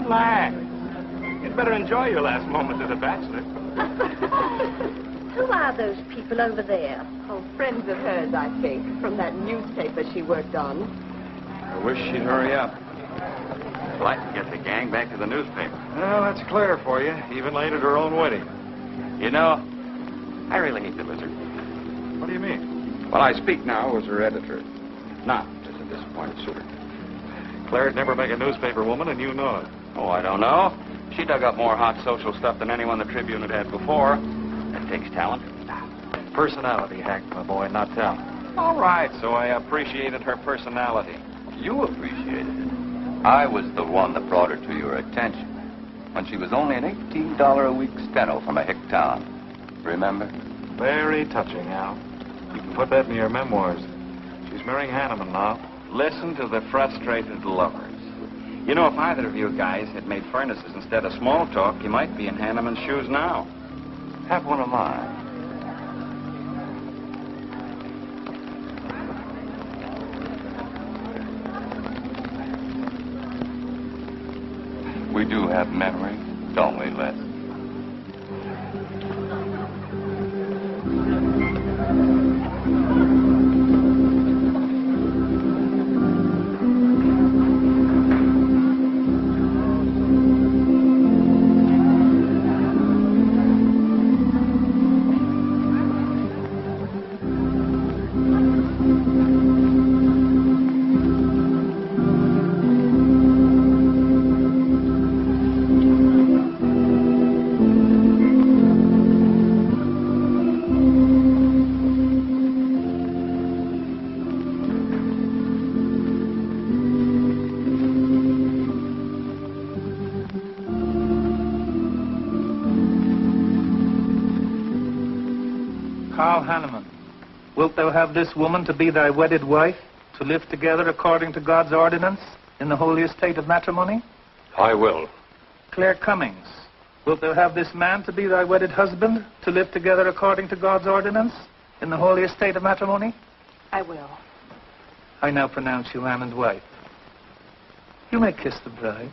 Relax. You'd better enjoy your last moments as a bachelor. Who are those people over there? Oh, friends of hers, I think, from that newspaper she worked on. I wish she'd hurry up. I'd like to get the gang back to the newspaper. Well, that's clear for you. Even late at her own wedding. You know, I really hate the lizard. What do you mean? Well, I speak now as her editor, not as a disappointed suitor. Claire'd never make a newspaper woman, and you know it. Oh, I don't know. She dug up more hot social stuff than anyone the Tribune had had before. That takes talent. Personality, Hank, my boy, not talent. All right, so I appreciated her personality. You appreciated it. I was the one that brought her to your attention when she was only an $18 a week steno from a hick town. Remember? Very touching, Al. You can put that in your memoirs. She's marrying Hanneman now. Listen to the frustrated lovers. You know, if either of you guys had made furnaces instead of small talk, you might be in Hanneman's shoes now. Have one of mine. We do have memories, don't we, Les? Wilt thou have this woman to be thy wedded wife, to live together according to God's ordinance in the holy estate of matrimony? I will. Claire Cummings, wilt thou have this man to be thy wedded husband, to live together according to God's ordinance in the holy estate of matrimony? I will. I now pronounce you man and wife. You may kiss the bride.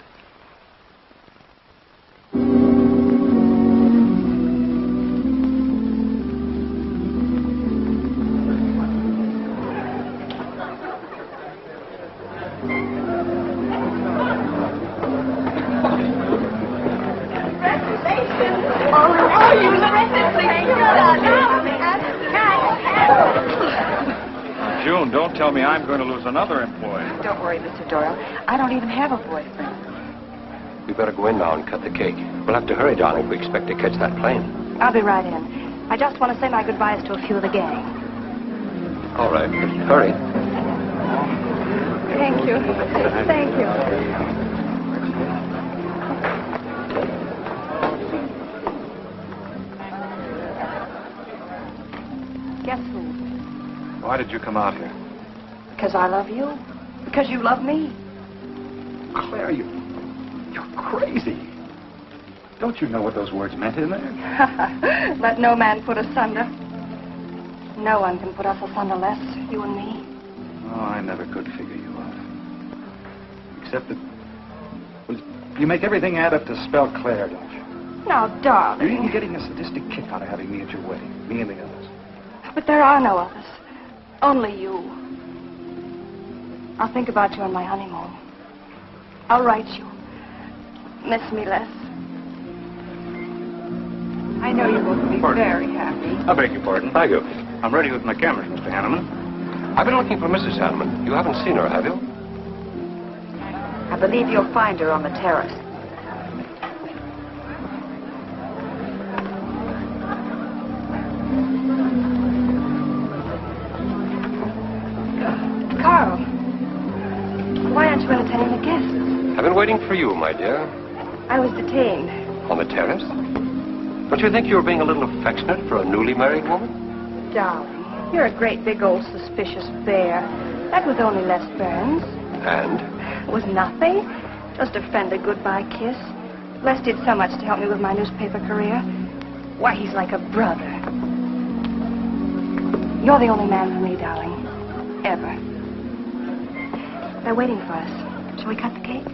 June, don't tell me I'm going to lose another employee. Don't worry, Mr. Doyle. I don't even have a boyfriend. We better go in now and cut the cake. We'll have to hurry, darling, if we expect to catch that plane. I'll be right in. I just want to say my goodbyes to a few of the gang. All right. Hurry. Thank you. Thank you. Guess who? Why did you come out here? Because I love you. Because you love me. Claire, you're crazy. Don't you know what those words meant in there? Let no man put asunder. No one can put us asunder, Les, you and me. Oh, I never could figure you out. Except that, well, you make everything add up to spell Claire, don't you? Now, darling. You're even getting a sadistic kick out of having me at your wedding. Me and the others. But there are no others. Only you. I'll think about you on my honeymoon. I'll write you. Miss me, Les. I know you're going to be very happy. I beg your pardon. Thank you. I'm ready with my cameras, Mr. Hanneman. I've been looking for Mrs. Hanneman. You haven't seen her, have you? I believe you'll find her on the terrace. Carl, why aren't you entertaining the guests? I've been waiting for you, my dear. I was detained. On the terrace? Don't you think you were being a little affectionate for a newly married woman? Darling, you're a great big old suspicious bear. That was only Les Burns. And? It was nothing. Just a friendly goodbye kiss. Les did so much to help me with my newspaper career. Why, he's like a brother. You're the only man for me, darling. Ever. They're waiting for us. Shall we cut the cake?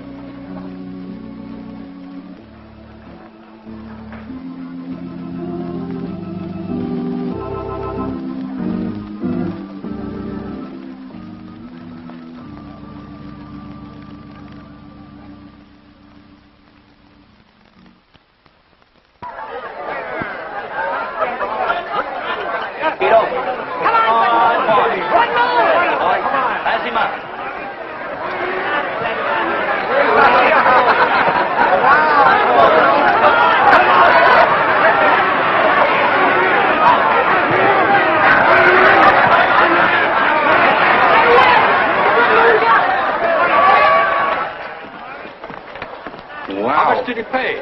Wow. How much did he pay?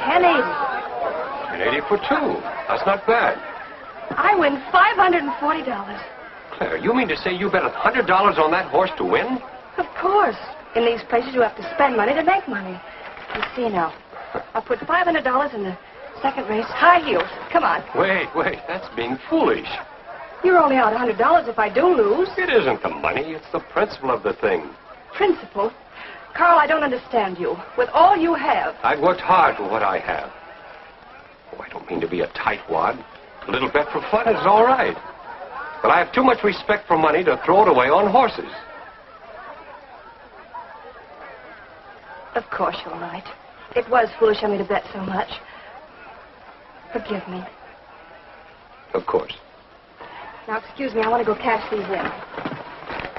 $10.80. $10.80 for two. That's not bad. I win $540. Claire, you mean to say you bet $100 on that horse to win? Of course. In these places, you have to spend money to make money. You see now. I'll put $500 in the second race. High heels. Come on. Wait. That's being foolish. You're only out $100 if I do lose. It isn't the money. It's the principle of the thing. Principle? Carl, I don't understand you. With all you have. I've worked hard for what I have. Oh, I don't mean to be a tightwad. A little bet for fun is all right. But I have too much respect for money to throw it away on horses. Of course you're right. It was foolish of me to bet so much. Forgive me. Of course. Now, excuse me, I want to go cash these in.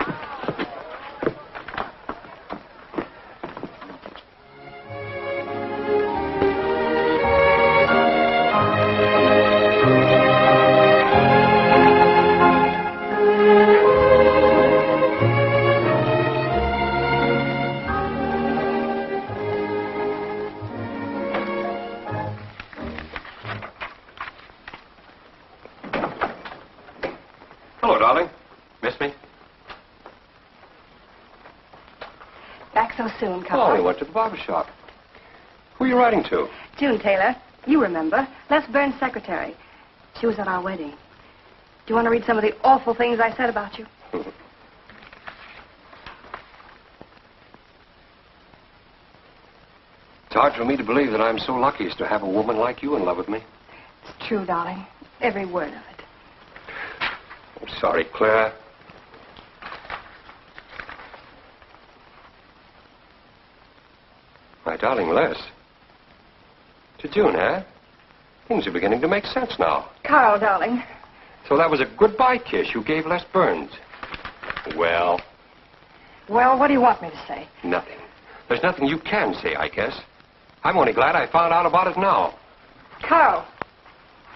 Hello, darling. Miss me? Back so soon, Carl. Oh, we went to the barber shop. Who are you writing to? June Taylor. You remember. Les Burns' secretary. She was at our wedding. Do you want to read some of the awful things I said about you? It's hard for me to believe that I'm so lucky as to have a woman like you in love with me. It's true, darling. Every word of it. I'm sorry, Claire. My darling Les. To June, huh? Things are beginning to make sense now. Carl, darling. So that was a goodbye kiss you gave Les Burns. Well, Well, what do you want me to say? nothing. There's nothing you can say, I guess. I'm only glad I found out about it now. Carl,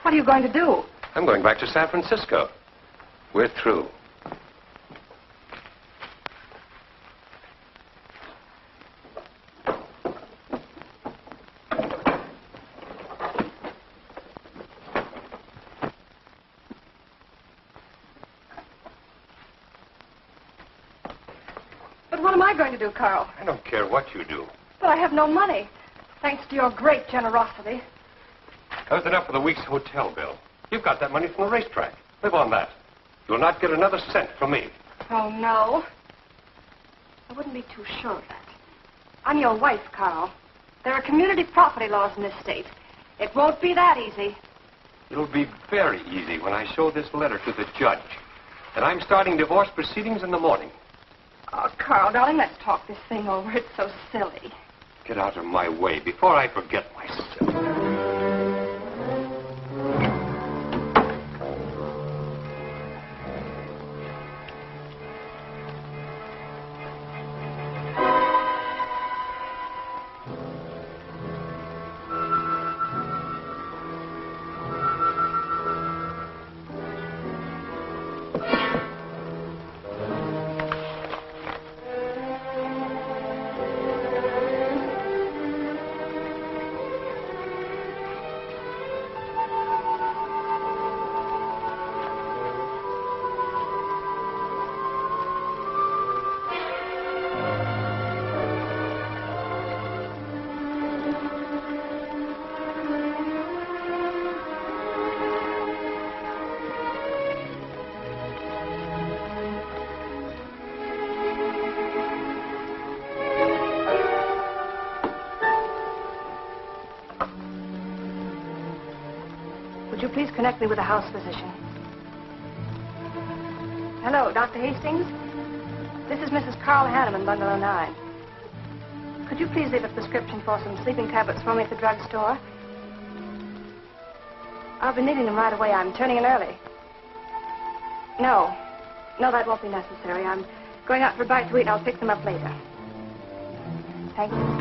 what are you going to do? I'm going back to San Francisco. We're through. But what am I going to do, Carl? I don't care what you do. But I have no money. Thanks to your great generosity. That was enough for the week's hotel bill. You've got that money from the racetrack. Live on that. You'll not get another cent from me. Oh, no. I wouldn't be too sure of that. I'm your wife, Carl. There are community property laws in this state. It won't be that easy. It'll be very easy when I show this letter to the judge. And I'm starting divorce proceedings in the morning. Oh, Carl, darling, let's talk this thing over. It's so silly. Get out of my way before I forget myself. Would you please connect me with a house physician? Hello, Dr. Hastings? This is Mrs. Carl Hanneman, Bungalow 9. Could you please leave a prescription for some sleeping tablets for me at the drugstore? I'll be needing them right away. I'm turning in early. No, that won't be necessary. I'm going out for a bite to eat, and I'll pick them up later. Thank you.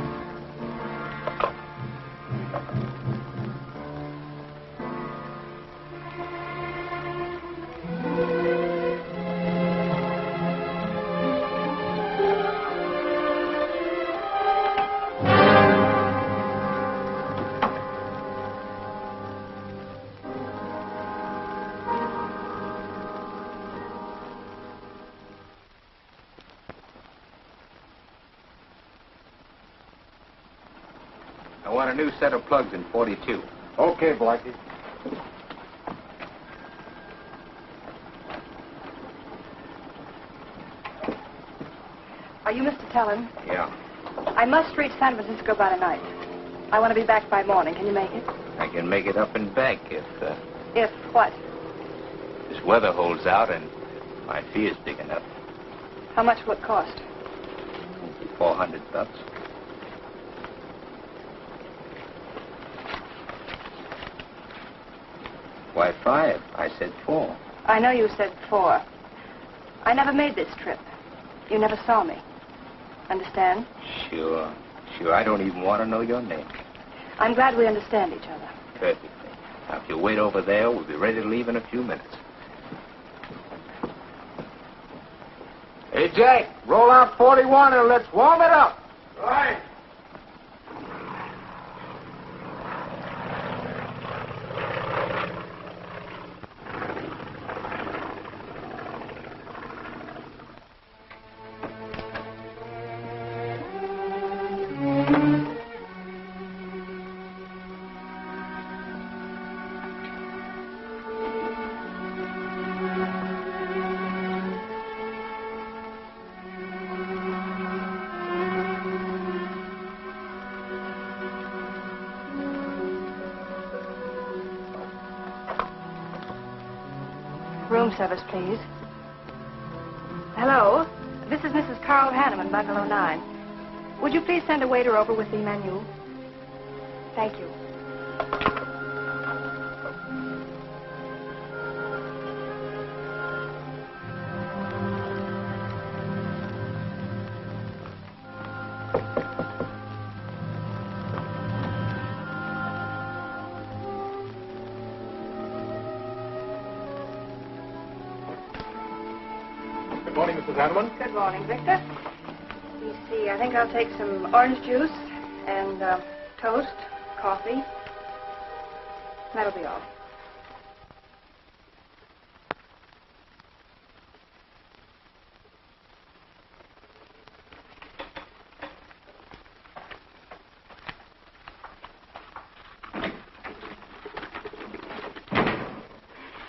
I want a new set of plugs in 42. Okay, Blackie. Are you Mr. Tellen? Yeah. I must reach San Francisco by tonight. I want to be back by morning. Can you make it? I can make it up and back If what? this weather holds out and my fee is big enough. How much will it cost? $400. Why, 5? I said 4. I know you said 4. I never made this trip. You never saw me. Understand? Sure. I don't even want to know your name. I'm glad we understand each other. Perfectly. Now, if you wait over there, we'll be ready to leave in a few minutes. Hey, Jack, roll out 41 and let's warm it up. Right. Room service, please. Hello. This is Mrs. Carl Hanneman, Bungalow 9. Would you please send a waiter over with the menu? Thank you. Good morning, Mrs. Hanneman. Good morning, Victor. Let me see. I think I'll take some orange juice and toast, coffee. That'll be all.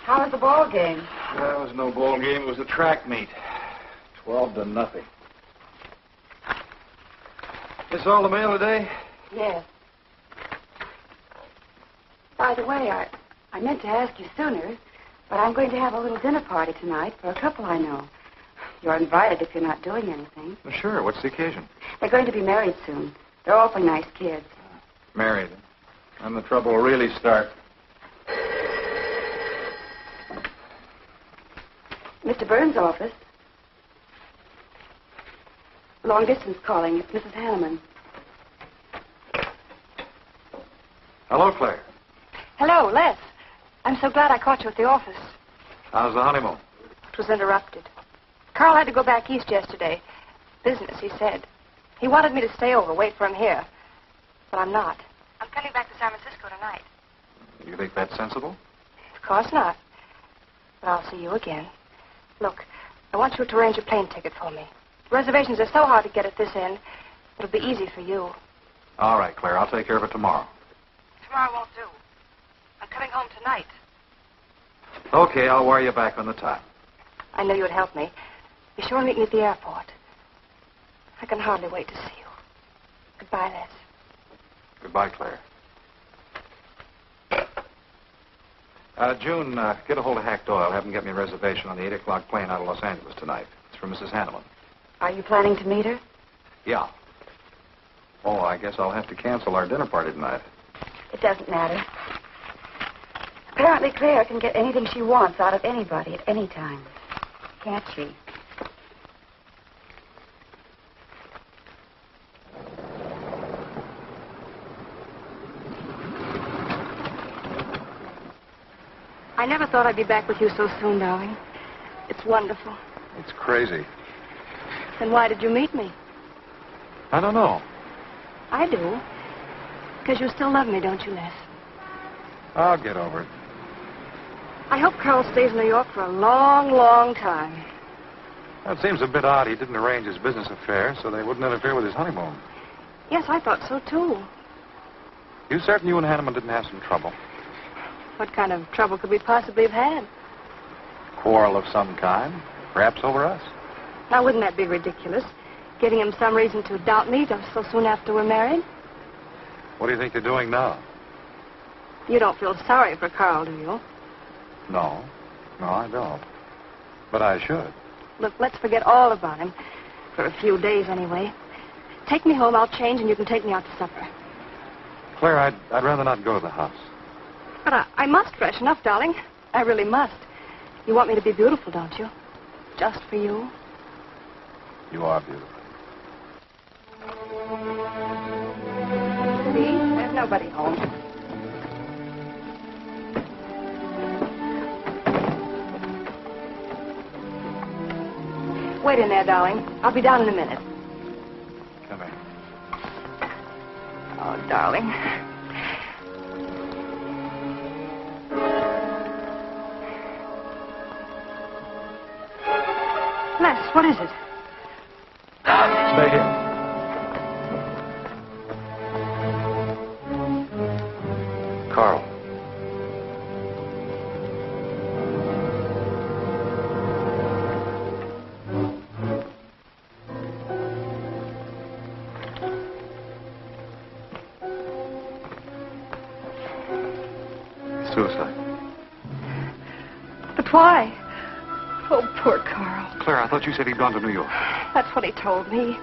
How was the ball game? That was no ball game. It was a track meet. 12-0. This all the mail today? Yes. By the way, I meant to ask you sooner, but I'm going to have a little dinner party tonight for a couple I know. You're invited if you're not doing anything. Well, sure. What's the occasion? They're going to be married soon. They're awfully nice kids. Married. And the trouble will really start. Mr. Burns' office. Long distance calling. It's Mrs. Hanneman. Hello, Claire. Hello, Les. I'm so glad I caught you at the office. How's the honeymoon? It was interrupted. Carl had to go back east yesterday. Business, he said. He wanted me to stay over, wait for him here. But I'm not. I'm coming back to San Francisco tonight. You think that's sensible? Of course not. But I'll see you again. Look, I want you to arrange a plane ticket for me. Reservations are so hard to get at this end, it'll be easy for you. All right, Claire. I'll take care of it tomorrow. Tomorrow won't do. I'm coming home tonight. Okay, I'll wire you back on the time. I knew you'd help me. Be sure and meet me at the airport. I can hardly wait to see you. Goodbye, Les. Goodbye, Claire. June, get a hold of Hack Doyle. Have him get me a reservation on the 8 o'clock plane out of Los Angeles tonight. It's for Mrs. Hanneman. Are you planning to meet her? Yeah. Oh, I guess I'll have to cancel our dinner party tonight. It doesn't matter. Apparently, Claire can get anything she wants out of anybody at any time. Can't she? I never thought I'd be back with you so soon, darling. It's wonderful. It's crazy. Then why did you meet me? I don't know. I do. Because you still love me, don't you, Les? I'll get over it. I hope Carl stays in New York for a long, long time. Well, it seems a bit odd he didn't arrange his business affairs so they wouldn't interfere with his honeymoon. Yes, I thought so, too. You certain you and Hanneman didn't have some trouble? What kind of trouble could we possibly have had? Quarrel of some kind? Perhaps over us? Now, wouldn't that be ridiculous? Giving him some reason to doubt me just so soon after we're married? What do you think they're doing now? You don't feel sorry for Carl, do you? No. No, I don't. But I should. Look, let's forget all about him. For a few days, anyway. Take me home, I'll change, and you can take me out to supper. Claire, I'd rather not go to the house. But I must freshen up, darling. I really must. You want me to be beautiful, don't you? Just for you? You are beautiful. See? There's nobody home. Wait in there, darling. I'll be down in a minute. Come here. Oh, darling. Les, what is it? Stay here. Carl. Suicide. But why? Oh, poor Carl. Claire, I thought you said he'd gone to New York. That's what he told me.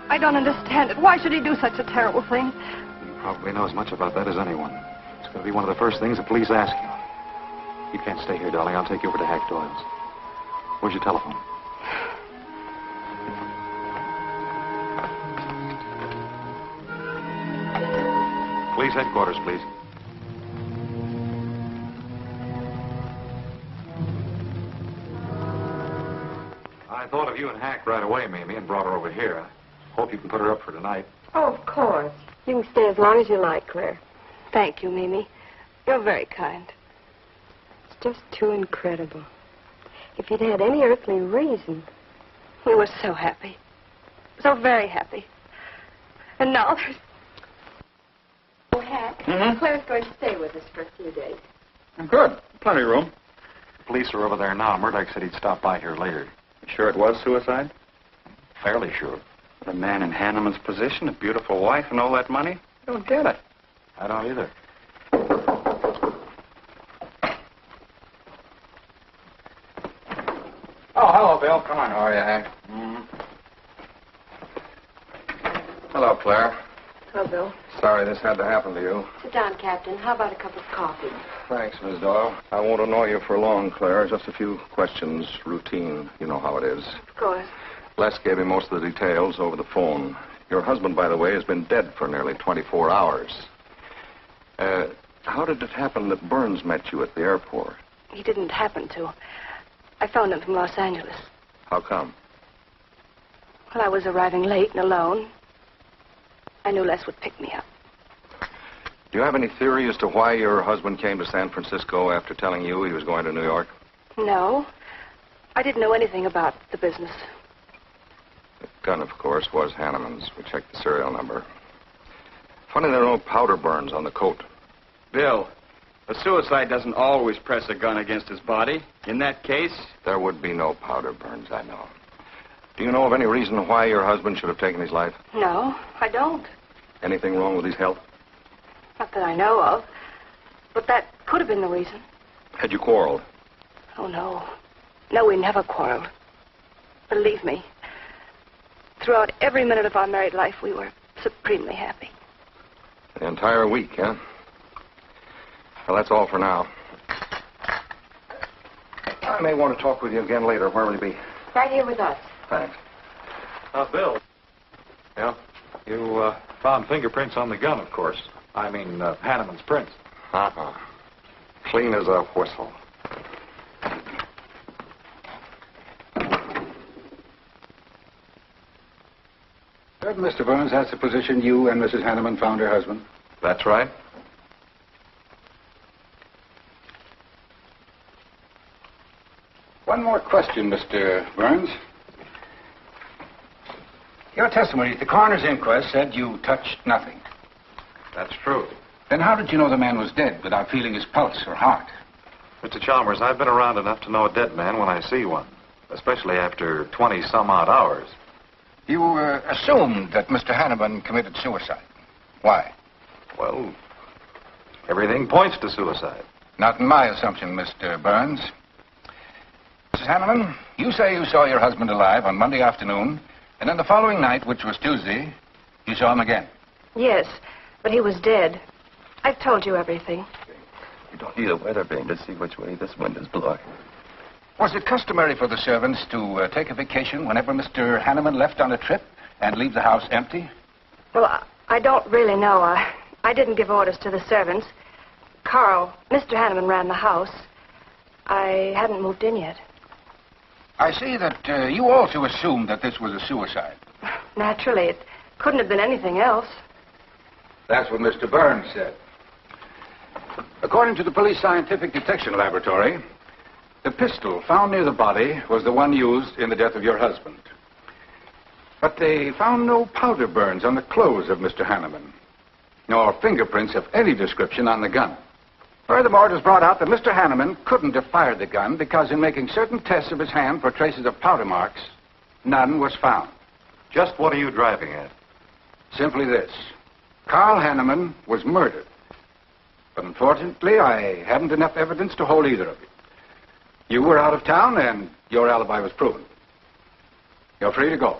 I don't understand it. Why should he do such a terrible thing? You probably know as much about that as anyone. It's going to be one of the first things the police ask you. You can't stay here, darling. I'll take you over to Hack Doyle's. Where's your telephone? Police headquarters, please. I thought of you and Hack right away, Mamie, and brought her over here. I hope you can put her up for tonight. Oh, of course. You can stay as long as you like, Claire. Thank you, Mimi. You're very kind. It's just too incredible. If you'd had any earthly reason. We were so happy. So very happy. And now there's... Oh, Hack, Mm-hmm. Claire's going to stay with us for a few days. Good. Plenty of room. The police are over there now. Murdoch said he'd stop by here later. Sure it was suicide? Fairly sure. The man in Hanneman's position, a beautiful wife and all that money? I don't get it. I don't either. Oh, hello, Bill. Come on. How are you, Hank? Hello, Claire. Hello, Bill. Sorry this had to happen to you. Sit down, Captain. How about a cup of coffee? Thanks, Miss Doyle. I won't annoy you for long, Claire. Just a few questions. Routine. You know how it is. Of course. Les gave me most of the details over the phone. Your husband, by the way, has been dead for nearly 24 hours. How did it happen that Burns met you at the airport? He didn't happen to. I phoned him from Los Angeles. How come? Well, I was arriving late and alone. I knew Les would pick me up. Do you have any theory as to why your husband came to San Francisco after telling you he was going to New York? No. I didn't know anything about the business. The gun, of course, was Hanneman's. We checked the serial number. Funny there are no powder burns on the coat. Bill, a suicide doesn't always press a gun against his body. In that case... There would be no powder burns, I know. Do you know of any reason why your husband should have taken his life? No, I don't. Anything wrong with his health? Not that I know of. But that could have been the reason. Had you quarreled? Oh, no. No, we never quarreled. Believe me. Throughout every minute of our married life, we were supremely happy. The entire week, huh? Well, that's all for now. I may want to talk with you again later. Where will you be? Right here with us. Thanks. Bill. Yeah? You found fingerprints on the gun, of course. I mean, Hanneman's prints. Uh-huh. Clean as a whistle. Certain Mr. Burns has the position you and Mrs. Hanneman found her husband? That's right. One more question, Mr. Burns. Your testimony at the coroner's inquest said you touched nothing. That's true. Then how did you know the man was dead without feeling his pulse or heart? Mr. Chalmers, I've been around enough to know a dead man when I see one, especially after 20-some-odd hours. You assumed that Mr. Hanneman committed suicide. Why? Well, everything points to suicide. Not in my assumption, Mr. Burns. Mrs. Hanneman, you say you saw your husband alive on Monday afternoon, and then the following night, which was Tuesday, you saw him again. Yes, but he was dead. I've told you everything. You don't need a weather vane to see which way this wind is blowing. Was it customary for the servants to take a vacation whenever Mr. Hanneman left on a trip and leave the house empty? Well, I don't really know. I didn't give orders to the servants. Carl, Mr. Hanneman ran the house. I hadn't moved in yet. I see that you also assumed that this was a suicide. Naturally, it couldn't have been anything else. That's what Mr. Burns said. According to the Police Scientific Detection Laboratory, the pistol found near the body was the one used in the death of your husband. But they found no powder burns on the clothes of Mr. Hanneman, nor fingerprints of any description on the gun. Furthermore, it was brought out that Mr. Hanneman couldn't have fired the gun because in making certain tests of his hand for traces of powder marks, none was found. Just what are you driving at? Simply this. Carl Hanneman was murdered. But unfortunately, I haven't enough evidence to hold either of you. You were out of town, and your alibi was proven. You're free to go.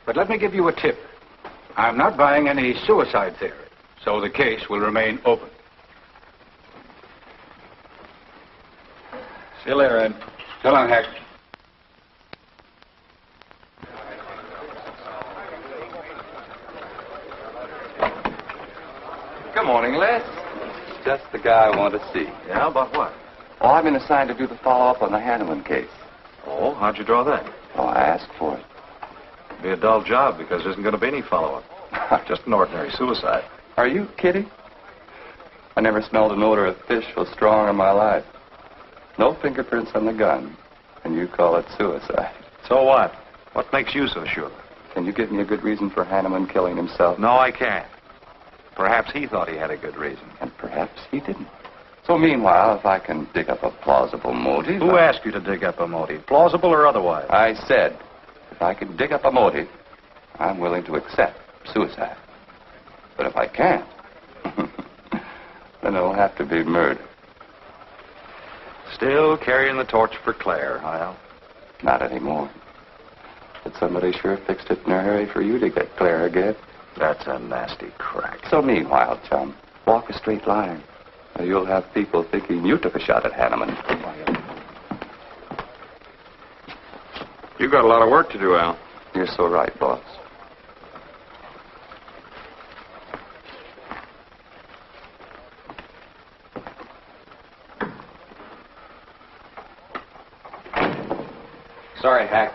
But let me give you a tip. I'm not buying any suicide theory, so the case will remain open. See you later, Ed. So long, Hack. Good morning, Les. Just the guy I want to see. Yeah, about what? Oh, I've been assigned to do the follow-up on the Hanneman case. Oh, how'd you draw that? Oh, I asked for it. It'll be a dull job because there isn't going to be any follow-up. Just an ordinary suicide. Are you kidding? I never smelled an odor of fish so strong in my life. No fingerprints on the gun, and you call it suicide. So what? What makes you so sure? Can you give me a good reason for Hanneman killing himself? No, I can't. Perhaps he thought he had a good reason. And perhaps he didn't. So meanwhile, if I can dig up a plausible motive... Who asked you to dig up a motive, plausible or otherwise? I said, if I can dig up a motive, I'm willing to accept suicide. But if I can't, then it'll have to be murder. Still carrying the torch for Claire, Hyle? Not anymore. But somebody sure fixed it in a hurry for you to get Claire again. That's a nasty crack. So meanwhile, chum, walk a straight line. Or you'll have people thinking you took a shot at Hanneman. You got a lot of work to do, Al. You're so right, boss. Sorry, Hack.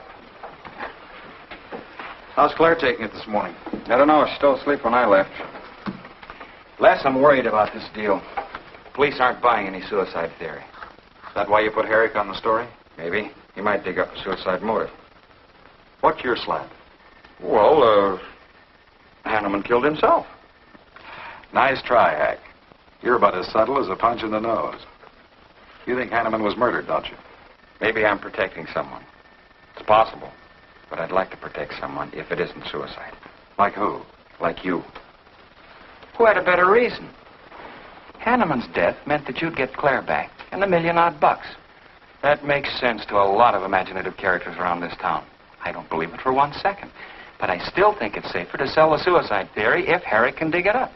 How's Claire taking it this morning? I don't know. I was still asleep when I left. Les, I'm worried about this deal. Police aren't buying any suicide theory. Is that why you put Herrick on the story? Maybe. He might dig up a suicide motive. What's your slant? Well, Hanneman killed himself. Nice try, Hack. You're about as subtle as a punch in the nose. You think Hanneman was murdered, don't you? Maybe I'm protecting someone. It's possible. But I'd like to protect someone if it isn't suicide. Like who? Like you. Who had a better reason? Hanneman's death meant that you'd get Claire back and $1 million odd. That makes sense to a lot of imaginative characters around this town. I don't believe it for 1 second. But I still think it's safer to sell the suicide theory if Harry can dig it up.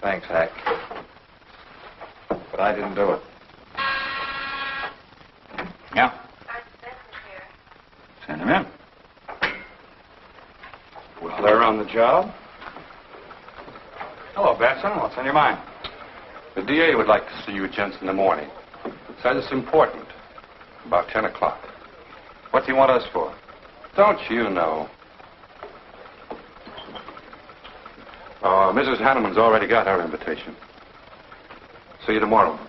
Thanks, Hack. But I didn't do it. Yeah? Send him in. Well, they're on the job. Hello, Batson. What's on your mind? The DA would like to see you gents in the morning. Says it's important. About 10 o'clock. What do you want us for? Don't you know? Mrs. Hanneman's already got our invitation. See you tomorrow.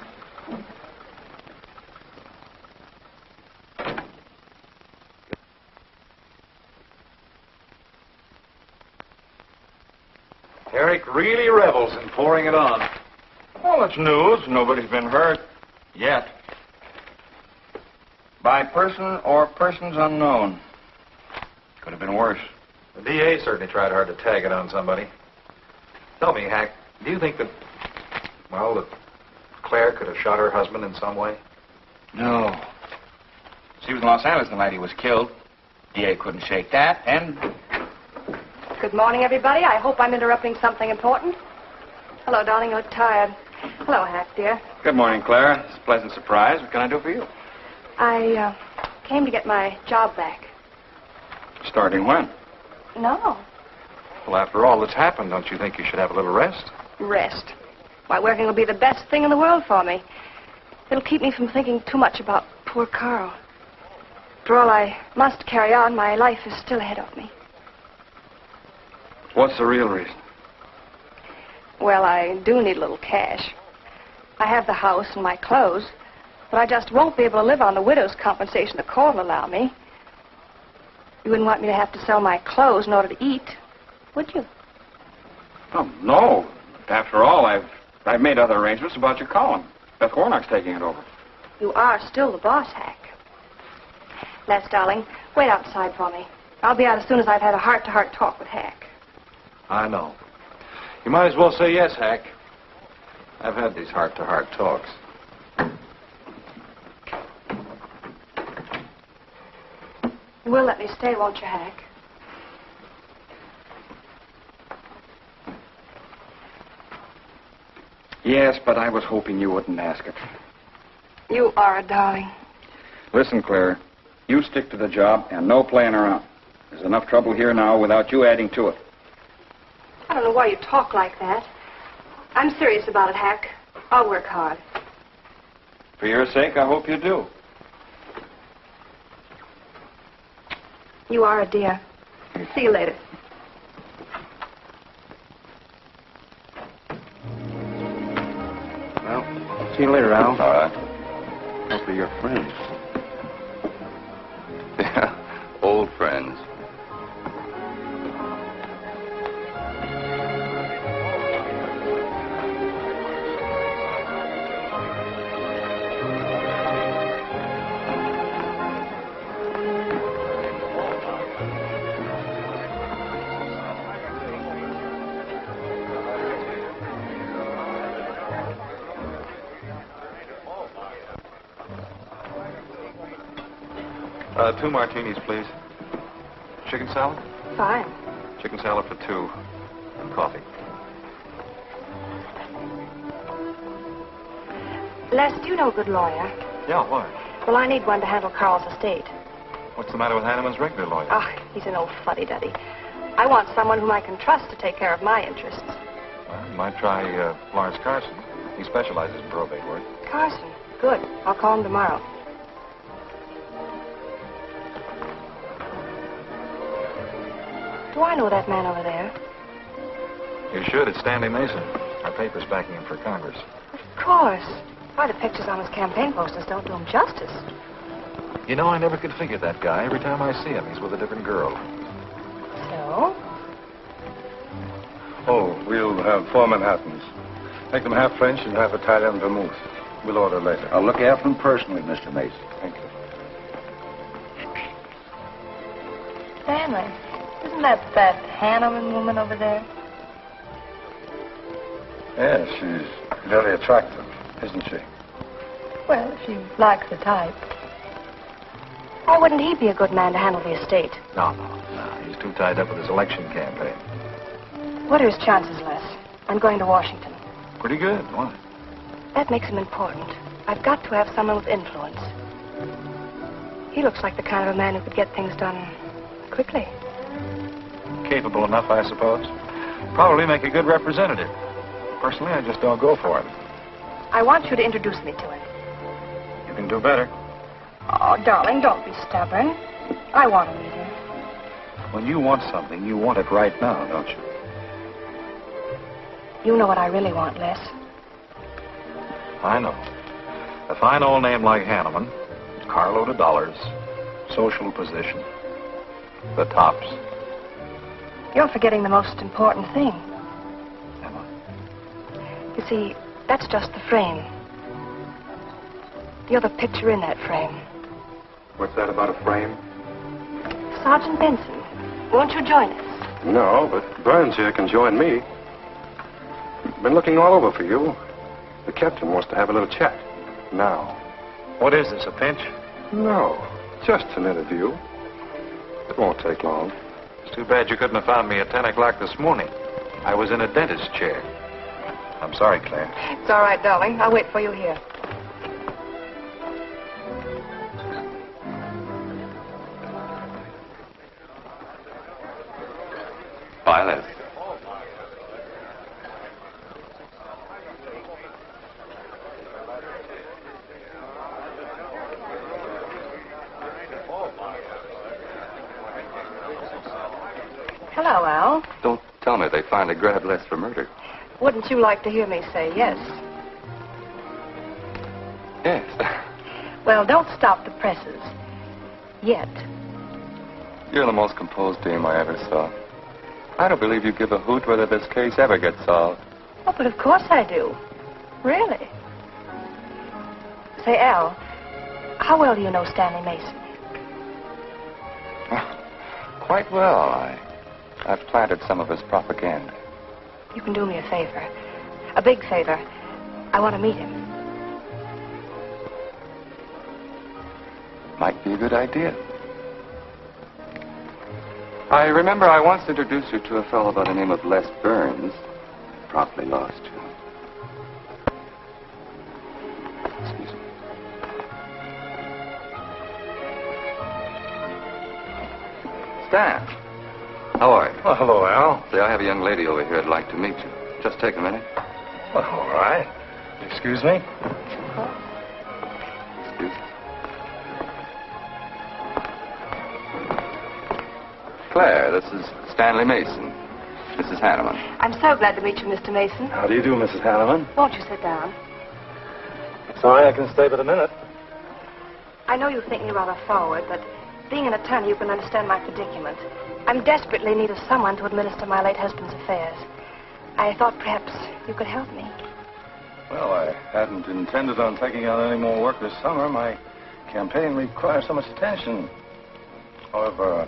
Eric really revels in pouring it on. Well, it's news. Nobody's been hurt. Yet. By person or persons unknown. Could have been worse. The DA certainly tried hard to tag it on somebody. Tell me, Hack, do you think that, well, that Claire could have shot her husband in some way? No. She was in Los Angeles the night he was killed. DA couldn't shake that, and... Good morning, everybody. I hope I'm interrupting something important. Hello, darling. You're tired. Hello, Hack, dear. Good morning, Clara. It's a pleasant surprise. What can I do for you? I came to get my job back. Starting when? No. Well, after all that's happened, don't you think you should have a little rest? Rest. Why, working will be the best thing in the world for me. It'll keep me from thinking too much about poor Carl. After all, I must carry on. My life is still ahead of me. What's the real reason? Well, I do need a little cash. I have the house and my clothes, but I just won't be able to live on the widow's compensation the court will allow me. You wouldn't want me to have to sell my clothes in order to eat, would you? Oh, no. After all, I've made other arrangements about your column. Beth Warnock's taking it over. You are still the boss, Hack. Les, darling, wait outside for me. I'll be out as soon as I've had a heart-to-heart talk with Hack. I know. You might as well say yes, Hack. I've had these heart-to-heart talks. You will let me stay, won't you, Hack? Yes, but I was hoping you wouldn't ask it. You are a darling. Listen, Claire, you stick to the job and no playing around. There's enough trouble here now without you adding to it. I don't know why you talk like that. I'm serious about it, Hack. I'll work hard. For your sake, I hope you do. You are a dear. See you later. Well, see you later, Al. All right. Must be your friends. Yeah, old friends. Two martinis, please. Chicken salad? Fine. Chicken salad for two. And coffee. Les, do you know a good lawyer? Yeah, why? Well, I need one to handle Carl's estate. What's the matter with Hanneman's regular lawyer? Ah, he's an old fuddy-duddy. I want someone whom I can trust to take care of my interests. Well, you might try Lawrence Carson. He specializes in probate work. Carson. Good. I'll call him tomorrow. Do I know that man over there? You should. It's Stanley Mason. Our paper's backing him for Congress. Of course. Why, the pictures on his campaign posters don't do him justice. You know, I never could figure that guy. Every time I see him, he's with a different girl. So? Oh, we'll have 4 Manhattans. Make them half French and half Italian vermouth. We'll order later. I'll look after them personally, Mr. Mason. Thank you. Stanley, isn't that Hanneman woman over there? Yes, she's very attractive, isn't she? Well, if you like the type. Why wouldn't he be a good man to handle the estate? No. He's too tied up with his election campaign. What are his chances, Les? I'm going to Washington. Pretty good. Why? That makes him important. I've got to have someone with influence. He looks like the kind of a man who could get things done quickly. Capable enough, I suppose. Probably make a good representative. Personally, I just don't go for it. I want you to introduce me to him. You can do better. Oh, darling, don't be stubborn. I want a leader. When you want something, you want it right now, don't you? You know what I really want, Les. I know. A fine old name like Hanneman, carload of dollars, social position, the tops. You're forgetting the most important thing. You see, that's just the frame. The other picture in that frame. What's that about a frame? Sergeant Benson, won't you join us? No, but Burns here can join me. Been looking all over for you. The captain wants to have a little chat. Now. What is this, a pinch? No, just an interview. It won't take long. It's too bad you couldn't have found me at 10 o'clock this morning. I was in a dentist's chair. I'm sorry, Claire. It's all right, darling. I'll wait for you here. Violet. Hello, Al. Don't tell me they finally grabbed Les for murder. Wouldn't you like to hear me say yes? Yes. Well, don't stop the presses. Yet. You're the most composed dame I ever saw. I don't believe you give a hoot whether this case ever gets solved. Oh, but of course I do. Really. Say, Al, how well do you know Stanley Mason? Quite well. I've planted some of his propaganda. You can do me a favor. A big favor. I want to meet him. Might be a good idea. I remember I once introduced you to a fellow by the name of Les Burns. Promptly lost you. Excuse me. Stan, how are you? Well, hello, Al. Say, I have a young lady over here I'd like to meet you. Just take a minute. Well, all right. Excuse me? Excuse me. Claire, this is Stanley Mason. Mrs. Hanneman. I'm so glad to meet you, Mr. Mason. How do you do, Mrs. Hanneman? Won't you sit down? Sorry, I can stay but a minute. I know you think me rather forward, but being an attorney, you can understand my predicament. I'm desperately in need of someone to administer my late husband's affairs. I thought perhaps you could help me. Well, I hadn't intended on taking on any more work this summer. My campaign requires so much attention. However,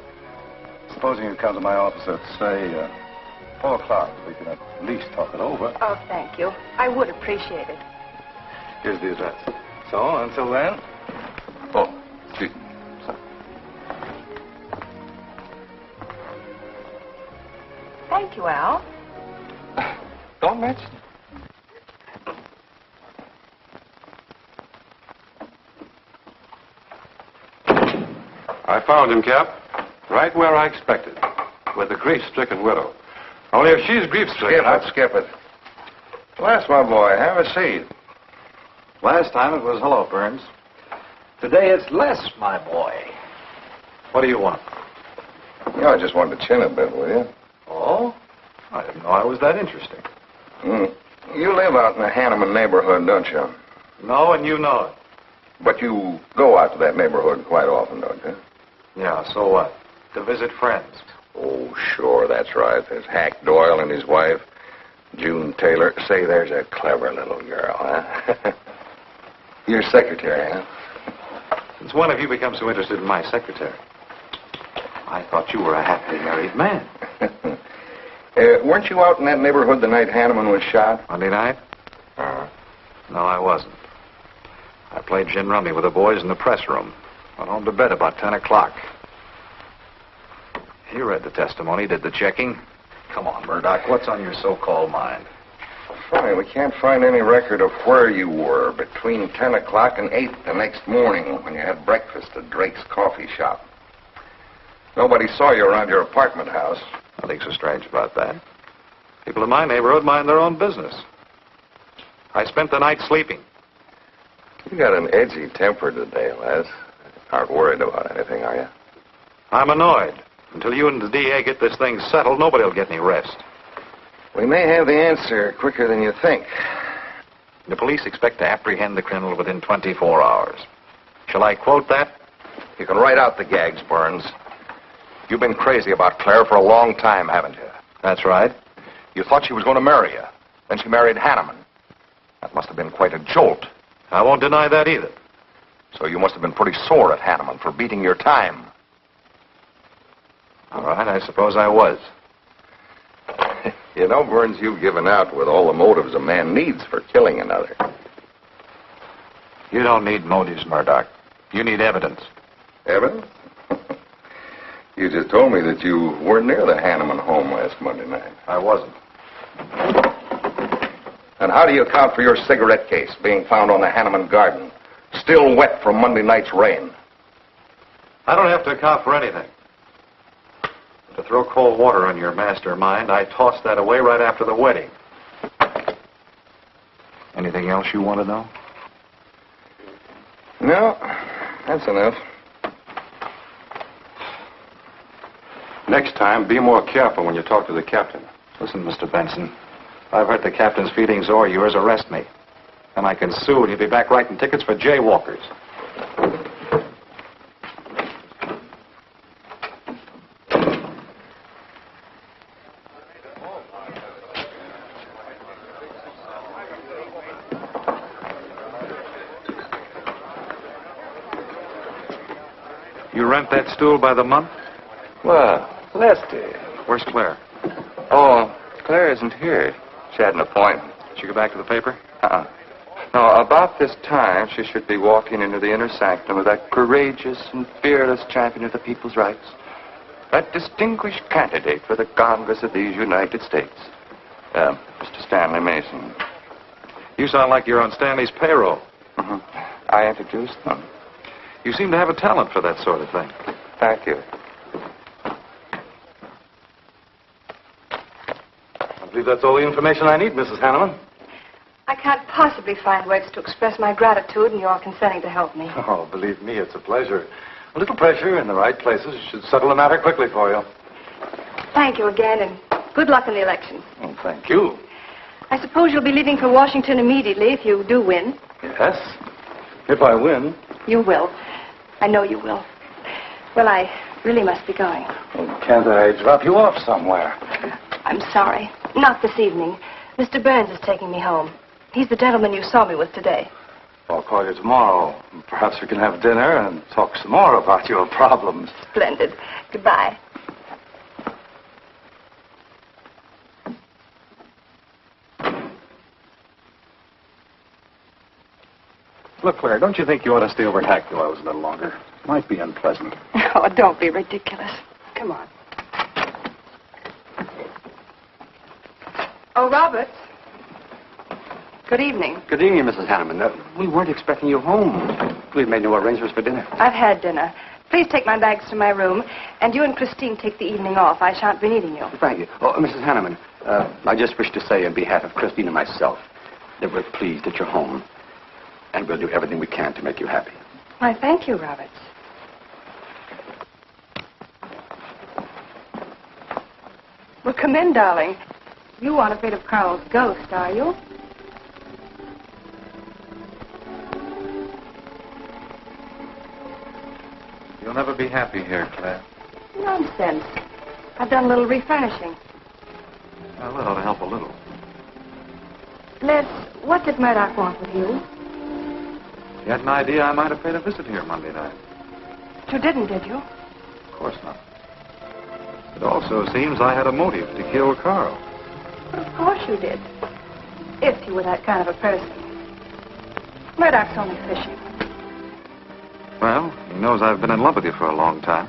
supposing you come to my office at, say, 4 o'clock, we can at least talk it over. Oh, thank you. I would appreciate it. Here's the address. So, until then... Oh, excuse me. Sorry. Thank you, Al. Don't mention it. I found him, Cap. Right where I expected. With a grief-stricken widow. Only if she's grief-stricken... Skip it. Les, my boy, have a seat. Last time it was hello, Burns. Today it's Les, my boy. What do you want? You know, I just wanted to chin a bit, will you? Oh? I didn't know I was that interesting. You live out in the Hanneman neighborhood, don't you? No, and you know it. But you go out to that neighborhood quite often, don't you? Yeah, so what? To visit friends. Oh, sure, that's right. There's Hack Doyle and his wife, June Taylor. Say, there's a clever little girl, huh? Your secretary, huh? Since when have you become so interested in my secretary? I thought you were a happily married man. Weren't you out in that neighborhood the night Hanneman was shot? Monday night? No, I wasn't. I played gin rummy with the boys in the press room. Went home to bed about 10 o'clock. You read the testimony, did the checking. Come on, Murdoch, what's on your so-called mind? Funny, we can't find any record of where you were between 10 o'clock and 8 the next morning when you had breakfast at Drake's coffee shop. Nobody saw you around your apartment house. Nothing so strange about that. People in my neighborhood mind their own business. I spent the night sleeping. You got an edgy temper today, Les. Aren't worried about anything, are you? I'm annoyed. Until you and the DA get this thing settled, nobody will get any rest. We may have the answer quicker than you think. The police expect to apprehend the criminal within 24 hours. Shall I quote that? You can write out the gags, Burns. You've been crazy about Claire for a long time, haven't you? That's right. You thought she was going to marry you. Then she married Hanneman. That must have been quite a jolt. I won't deny that either. So you must have been pretty sore at Hanneman for beating your time. All right, I suppose I was. You know, Burns, you've given out with all the motives a man needs for killing another. You don't need motives, Murdoch. You need evidence. Evidence? You just told me that you weren't near the Hanneman home last Monday night. I wasn't. And how do you account for your cigarette case being found on the Hanneman garden, still wet from Monday night's rain? I don't have to account for anything. To throw cold water on your mastermind, I tossed that away right after the wedding. Anything else you want to know? No, that's enough. Next time, be more careful when you talk to the captain. Listen, Mr. Benson, if I've hurt the captain's feelings or yours, arrest me. And I can sue, and you'll be back writing tickets for jaywalkers. You rent that stool by the month? Well, Lester. Where's Claire? Oh, Claire isn't here. She had an appointment. Did she go back to the paper? No, about this time, she should be walking into the inner sanctum of that courageous and fearless champion of the people's rights. That distinguished candidate for the Congress of these United States. Mr. Stanley Mason. You sound like you're on Stanley's payroll. I introduced them. You seem to have a talent for that sort of thing. Thank you. I believe that's all the information I need, Mrs. Hanneman. I can't possibly find words to express my gratitude in your consenting to help me. Oh, believe me, it's a pleasure. A little pressure in the right places should settle the matter quickly for you. Thank you again, and good luck in the election. Oh, thank you. I suppose you'll be leaving for Washington immediately if you do win. Yes, if I win. You will. I know you will. Well, I really must be going. Well, can't I drop you off somewhere? I'm sorry. Not this evening. Mr. Burns is taking me home. He's the gentleman you saw me with today. I'll call you tomorrow. Perhaps we can have dinner and talk some more about your problems. Splendid. Goodbye. Look, Claire, don't you think you ought to stay over at Hackdale's a little longer? Might be unpleasant. Oh, don't be ridiculous. Come on. Oh, Roberts. Good evening. Good evening, Mrs. Hanneman. We weren't expecting you home. We've made no arrangements for dinner. I've had dinner. Please take my bags to my room, and you and Christine take the evening off. I shan't be needing you. Thank you. Oh, Mrs. Hanneman, I just wish to say on behalf of Christine and myself that we're pleased that you're home, and we'll do everything we can to make you happy. Why, thank you, Roberts. Well, come in, darling. You aren't afraid of Carl's ghost, are you? You'll never be happy here, Claire. Nonsense. I've done a little refurnishing. Well, that ought to help a little. Les, what did Murdoch want with you? You had an idea I might have paid a visit here Monday night. You didn't, did you? Of course not. It also seems I had a motive to kill Carl. Well, of course you did. If you were that kind of a person. Murdoch's only fishing. Well, he knows I've been in love with you for a long time.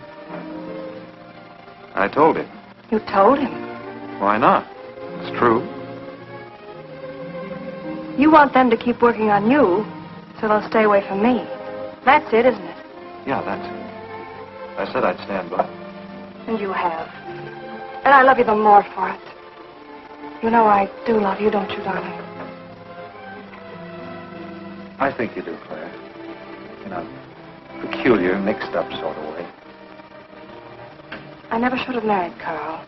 I told him. You told him? Why not? It's true. You want them to keep working on you, so they'll stay away from me. That's it, isn't it? Yeah, that's it. I said I'd stand by. And you have. And I love you the more for it. You know I do love you, don't you, darling? I think you do, Claire. In a peculiar, mixed-up sort of way. I never should have married Carl.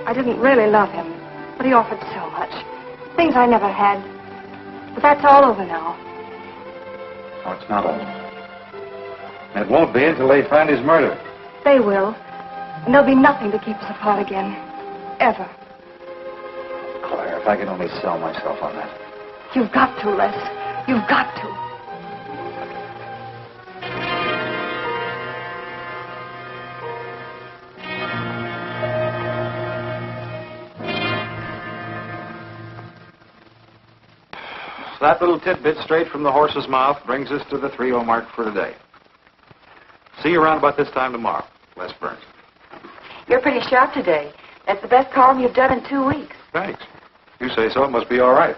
I didn't really love him, but he offered so much. Things I never had. But that's all over now. No, it's not over. And it won't be until they find his murder. They will. And there'll be nothing to keep us apart again. Ever. Claire, if I could only sell myself on that. You've got to, Les. You've got to. That little tidbit straight from the horse's mouth brings us to the 3:00 mark for today. See you around about this time tomorrow. Les Burns. You're pretty sharp today. That's the best column you've done in 2 weeks. Thanks. You say so, it must be all right.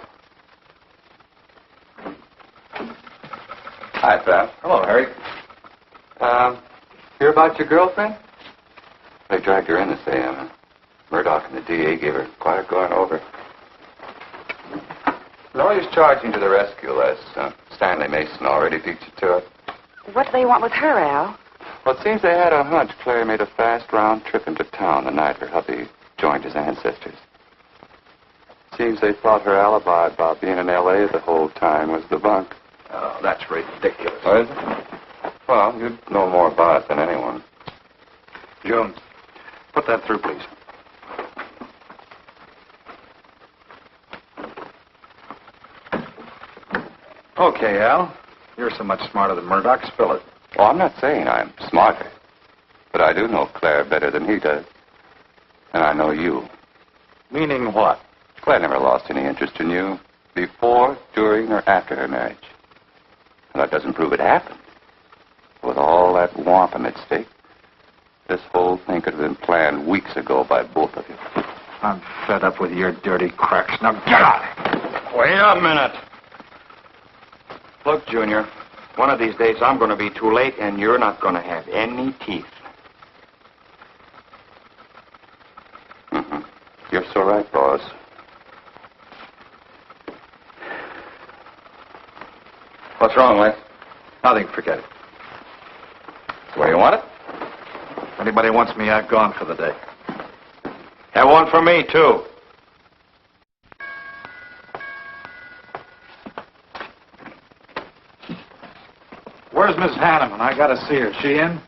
Hi, pal. Hello, Harry. Hear about your girlfriend? They dragged her in this AM. Murdoch and the DA gave her quite a going over. Lawyers charging to the rescue, Les. Stanley Mason already beat you to it. What do they want with her, Al? Well, it seems they had a hunch Claire made a fast round trip into town the night her hubby joined his ancestors. Seems they thought her alibi about being in L.A. the whole time was the bunk. Oh, that's ridiculous. Oh, is it? Well, you'd know more about it than anyone. Jones, put that through, please. Okay, Al. You're so much smarter than Murdoch. Spill it. Oh, I'm not saying I'm smarter, but I do know Claire better than he does. And I know you. Meaning what? Claire never lost any interest in you before, during, or after her marriage. And that doesn't prove it happened. With all that wampum at stake, this whole thing could have been planned weeks ago by both of you. I'm fed up with your dirty cracks. Now get out! Wait a minute. Look, Junior, one of these days I'm going to be too late and you're not going to have any teeth. Mm-hmm. You're so right, boss. What's wrong, Les? Nothing. Forget it. That's the way you want it? If anybody wants me, I've gone for the day. Have one for me, too. Where's Miss Hanneman? I gotta see her. She in?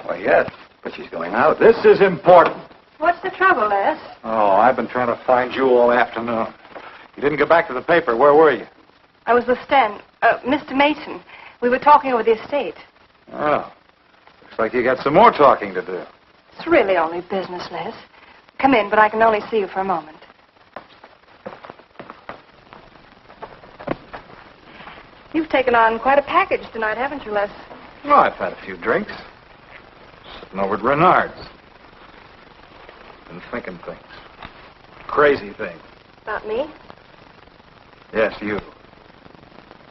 Why, yes, but she's going out. This is important. What's the trouble, Les? Oh, I've been trying to find you all afternoon. You didn't go back to the paper. Where were you? I was with Mr. Mason. We were talking over the estate. Oh. Looks like you got some more talking to do. It's really only business, Les. Come in, but I can only see you for a moment. You've taken on quite a package tonight, haven't you, Les? Well, I've had a few drinks. Sitting over at Renard's. Been thinking things. Crazy things. About me? Yes, you.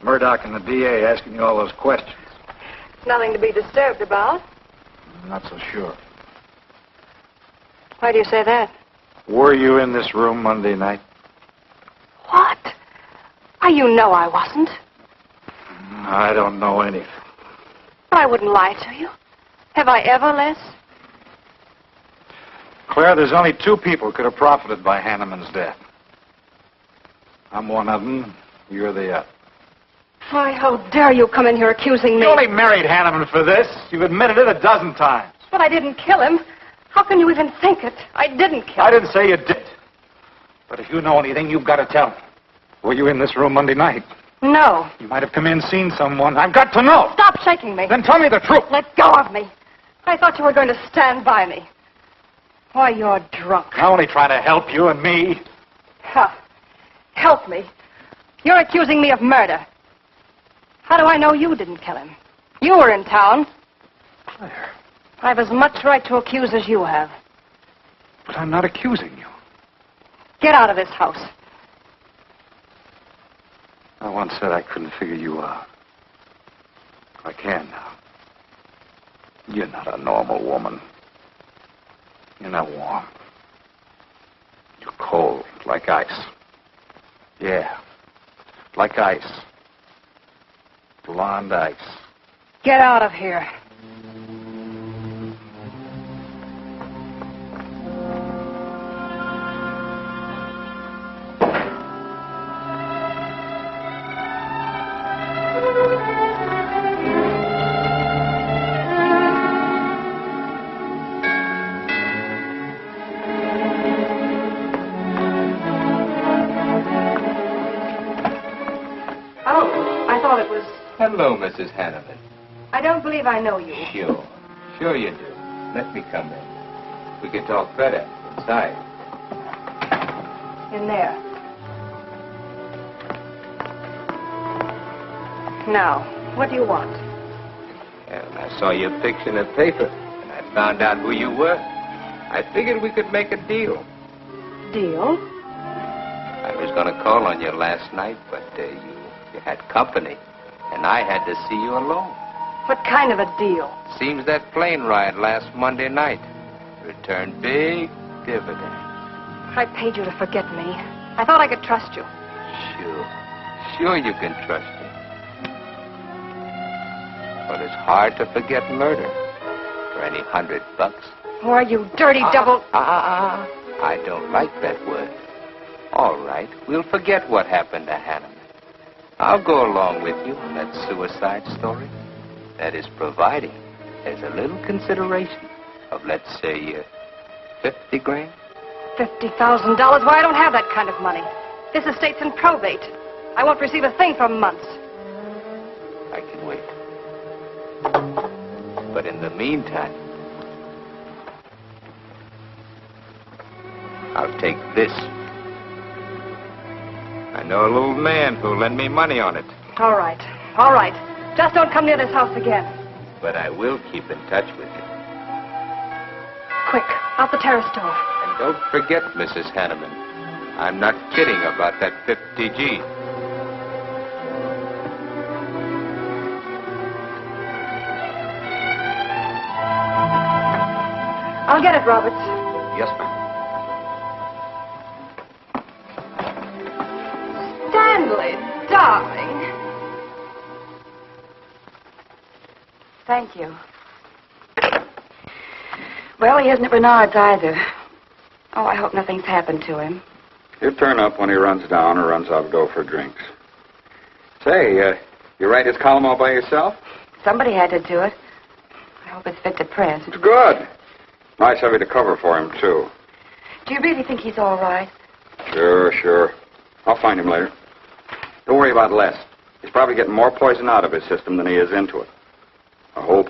Murdoch and the DA asking you all those questions. Nothing to be disturbed about. I'm not so sure. Why do you say that? Were you in this room Monday night? What? Why, you know I wasn't. I don't know anything. But I wouldn't lie to you. Have I ever, Les? Claire, there's only two people who could have profited by Hanneman's death. I'm one of them. You're the other. Why, how dare you come in here accusing me? You only married Hanneman for this. You've admitted it a dozen times. But I didn't kill him. How can you even think it? I didn't kill him. I didn't say you did. But if you know anything, you've got to tell me. Were you in this room Monday night? No. You might have come in, seen someone. I've got to know. Stop shaking me. Then tell me the truth. Let go of me. I thought you were going to stand by me. Why, you're drunk. I'm only trying to help you and me. Ha. Help me. You're accusing me of murder. How do I know you didn't kill him? You were in town. Claire. I've as much right to accuse as you have. But I'm not accusing you. Get out of this house. I once said I couldn't figure you out. I can now. You're not a normal woman. You're not warm. You're cold, like ice. Yeah, like ice. Blonde ice. Get out of here. Hello, Mrs. Hanneman. I don't believe I know you. Sure. Sure you do. Let me come in. We can talk better inside. In there. Now, what do you want? Well, I saw your picture in the paper, and I found out who you were. I figured we could make a deal. Deal? I was going to call on you last night, but you had company, and I had to see you alone. What kind of a deal? Seems that plane ride last Monday night returned big dividends. I paid you to forget me. I thought I could trust you. Sure you can trust me. But it's hard to forget murder for any $100. Why, you dirty double... I don't like that word. All right, we'll forget what happened to Hanneman. I'll go along with you on that suicide story. That is, providing there's a little consideration of, let's say, 50 grand. $50,000? Why, I don't have that kind of money. This estate's in probate. I won't receive a thing for months. I can wait. But in the meantime, I'll take this. I know a little man who'll lend me money on it. All right. All right. Just don't come near this house again. But I will keep in touch with you. Quick, out the terrace door. And don't forget, Mrs. Hanneman, I'm not kidding about that 50G. I'll get it, Roberts. Yes, ma'am. Stanley, darling. Thank you. Well, he isn't at Bernard's either. Oh, I hope nothing's happened to him. He'll turn up when he runs down or runs out to go for drinks. Say, you write his column all by yourself? Somebody had to do it. I hope it's fit to print. It's good. Nice of you to cover for him, too. Do you really think he's all right? Sure. I'll find him later. Don't worry about Les. He's probably getting more poison out of his system than he is into it. I hope.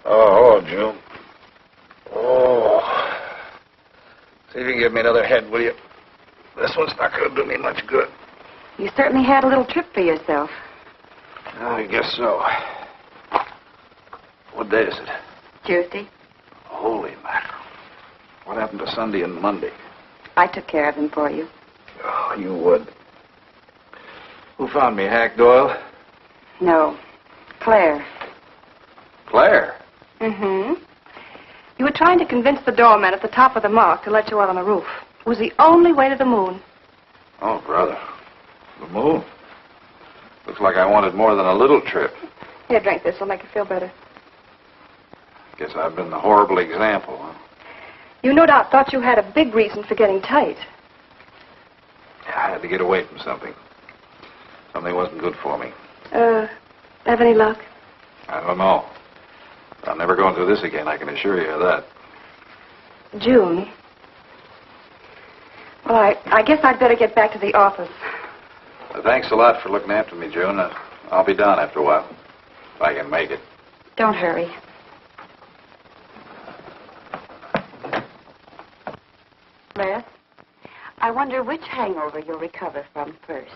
Oh, June. Oh. See if you can give me another head, will you? This one's not going to do me much good. You certainly had a little trip for yourself. I guess so. What day is it? Tuesday. Holy mackerel. What happened to Sunday and Monday? I took care of them for you. Oh, you would. Who found me, Hack Doyle? No. Claire. Claire? Mm-hmm. You were trying to convince the doorman at the top of the mark to let you out on the roof. It was the only way to the moon. Oh, brother. The moon? Looks like I wanted more than a little trip. Here, drink this. It'll make you feel better. Guess I've been the horrible example, huh? You no doubt thought you had a big reason for getting tight. Yeah, I had to get away from something. Something wasn't good for me. Have any luck? I don't know. I'm never going through this again, I can assure you of that. June. Well, I guess I'd better get back to the office. Well, thanks a lot for looking after me, June. I'll be down after a while, if I can make it. Don't hurry. Les, I wonder which hangover you'll recover from first.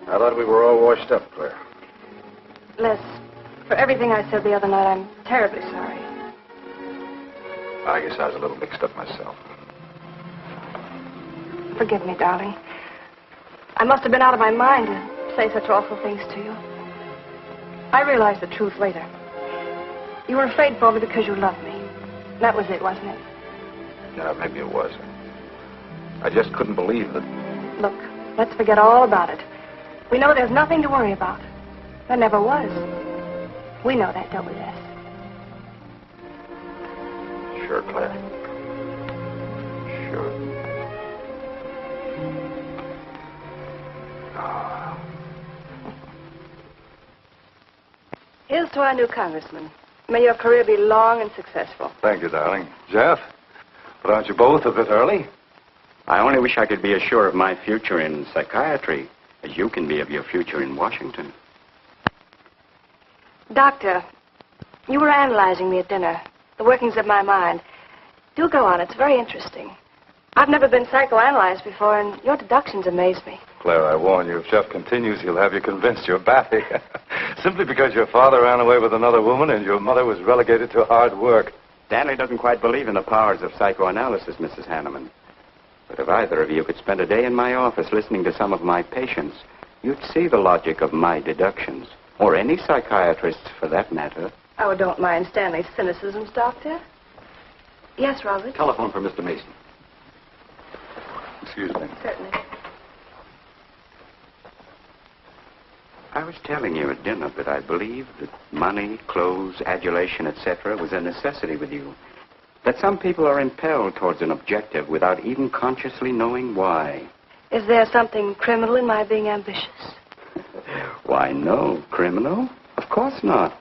I thought we were all washed up, Claire. Les, for everything I said the other night, I'm terribly sorry. I guess I was a little mixed up myself. Forgive me, darling. I must have been out of my mind to say such awful things to you. I realized the truth later. You were afraid for me because you loved me. That was it, wasn't it? Yeah, maybe it was. I just couldn't believe that. Look, let's forget all about it. We know there's nothing to worry about. There never was. We know that, don't we, Les? Sure, Claire. Sure. Oh. Here's to our new congressman. May your career be long and successful. Thank you, darling. Jeff, but aren't you both a bit early? I only wish I could be as sure of my future in psychiatry as you can be of your future in Washington. Doctor, you were analyzing me at dinner, the workings of my mind. Do go on. It's very interesting. I've never been psychoanalyzed before, and your deductions amaze me. Claire, I warn you, if Jeff continues, he'll have you convinced you're batty. Simply because your father ran away with another woman and your mother was relegated to hard work. Stanley doesn't quite believe in the powers of psychoanalysis, Mrs. Hanneman. But if either of you could spend a day in my office listening to some of my patients, you'd see the logic of my deductions. Or any psychiatrist's, for that matter. Oh, don't mind Stanley's cynicisms, Doctor. Yes, Robert? Telephone for Mr. Mason. Excuse me. Certainly. I was telling you at dinner that I believed that money, clothes, adulation, etc. was a necessity with you. That some people are impelled towards an objective without even consciously knowing why. Is there something criminal in my being ambitious? Why, no. Criminal? Of course not.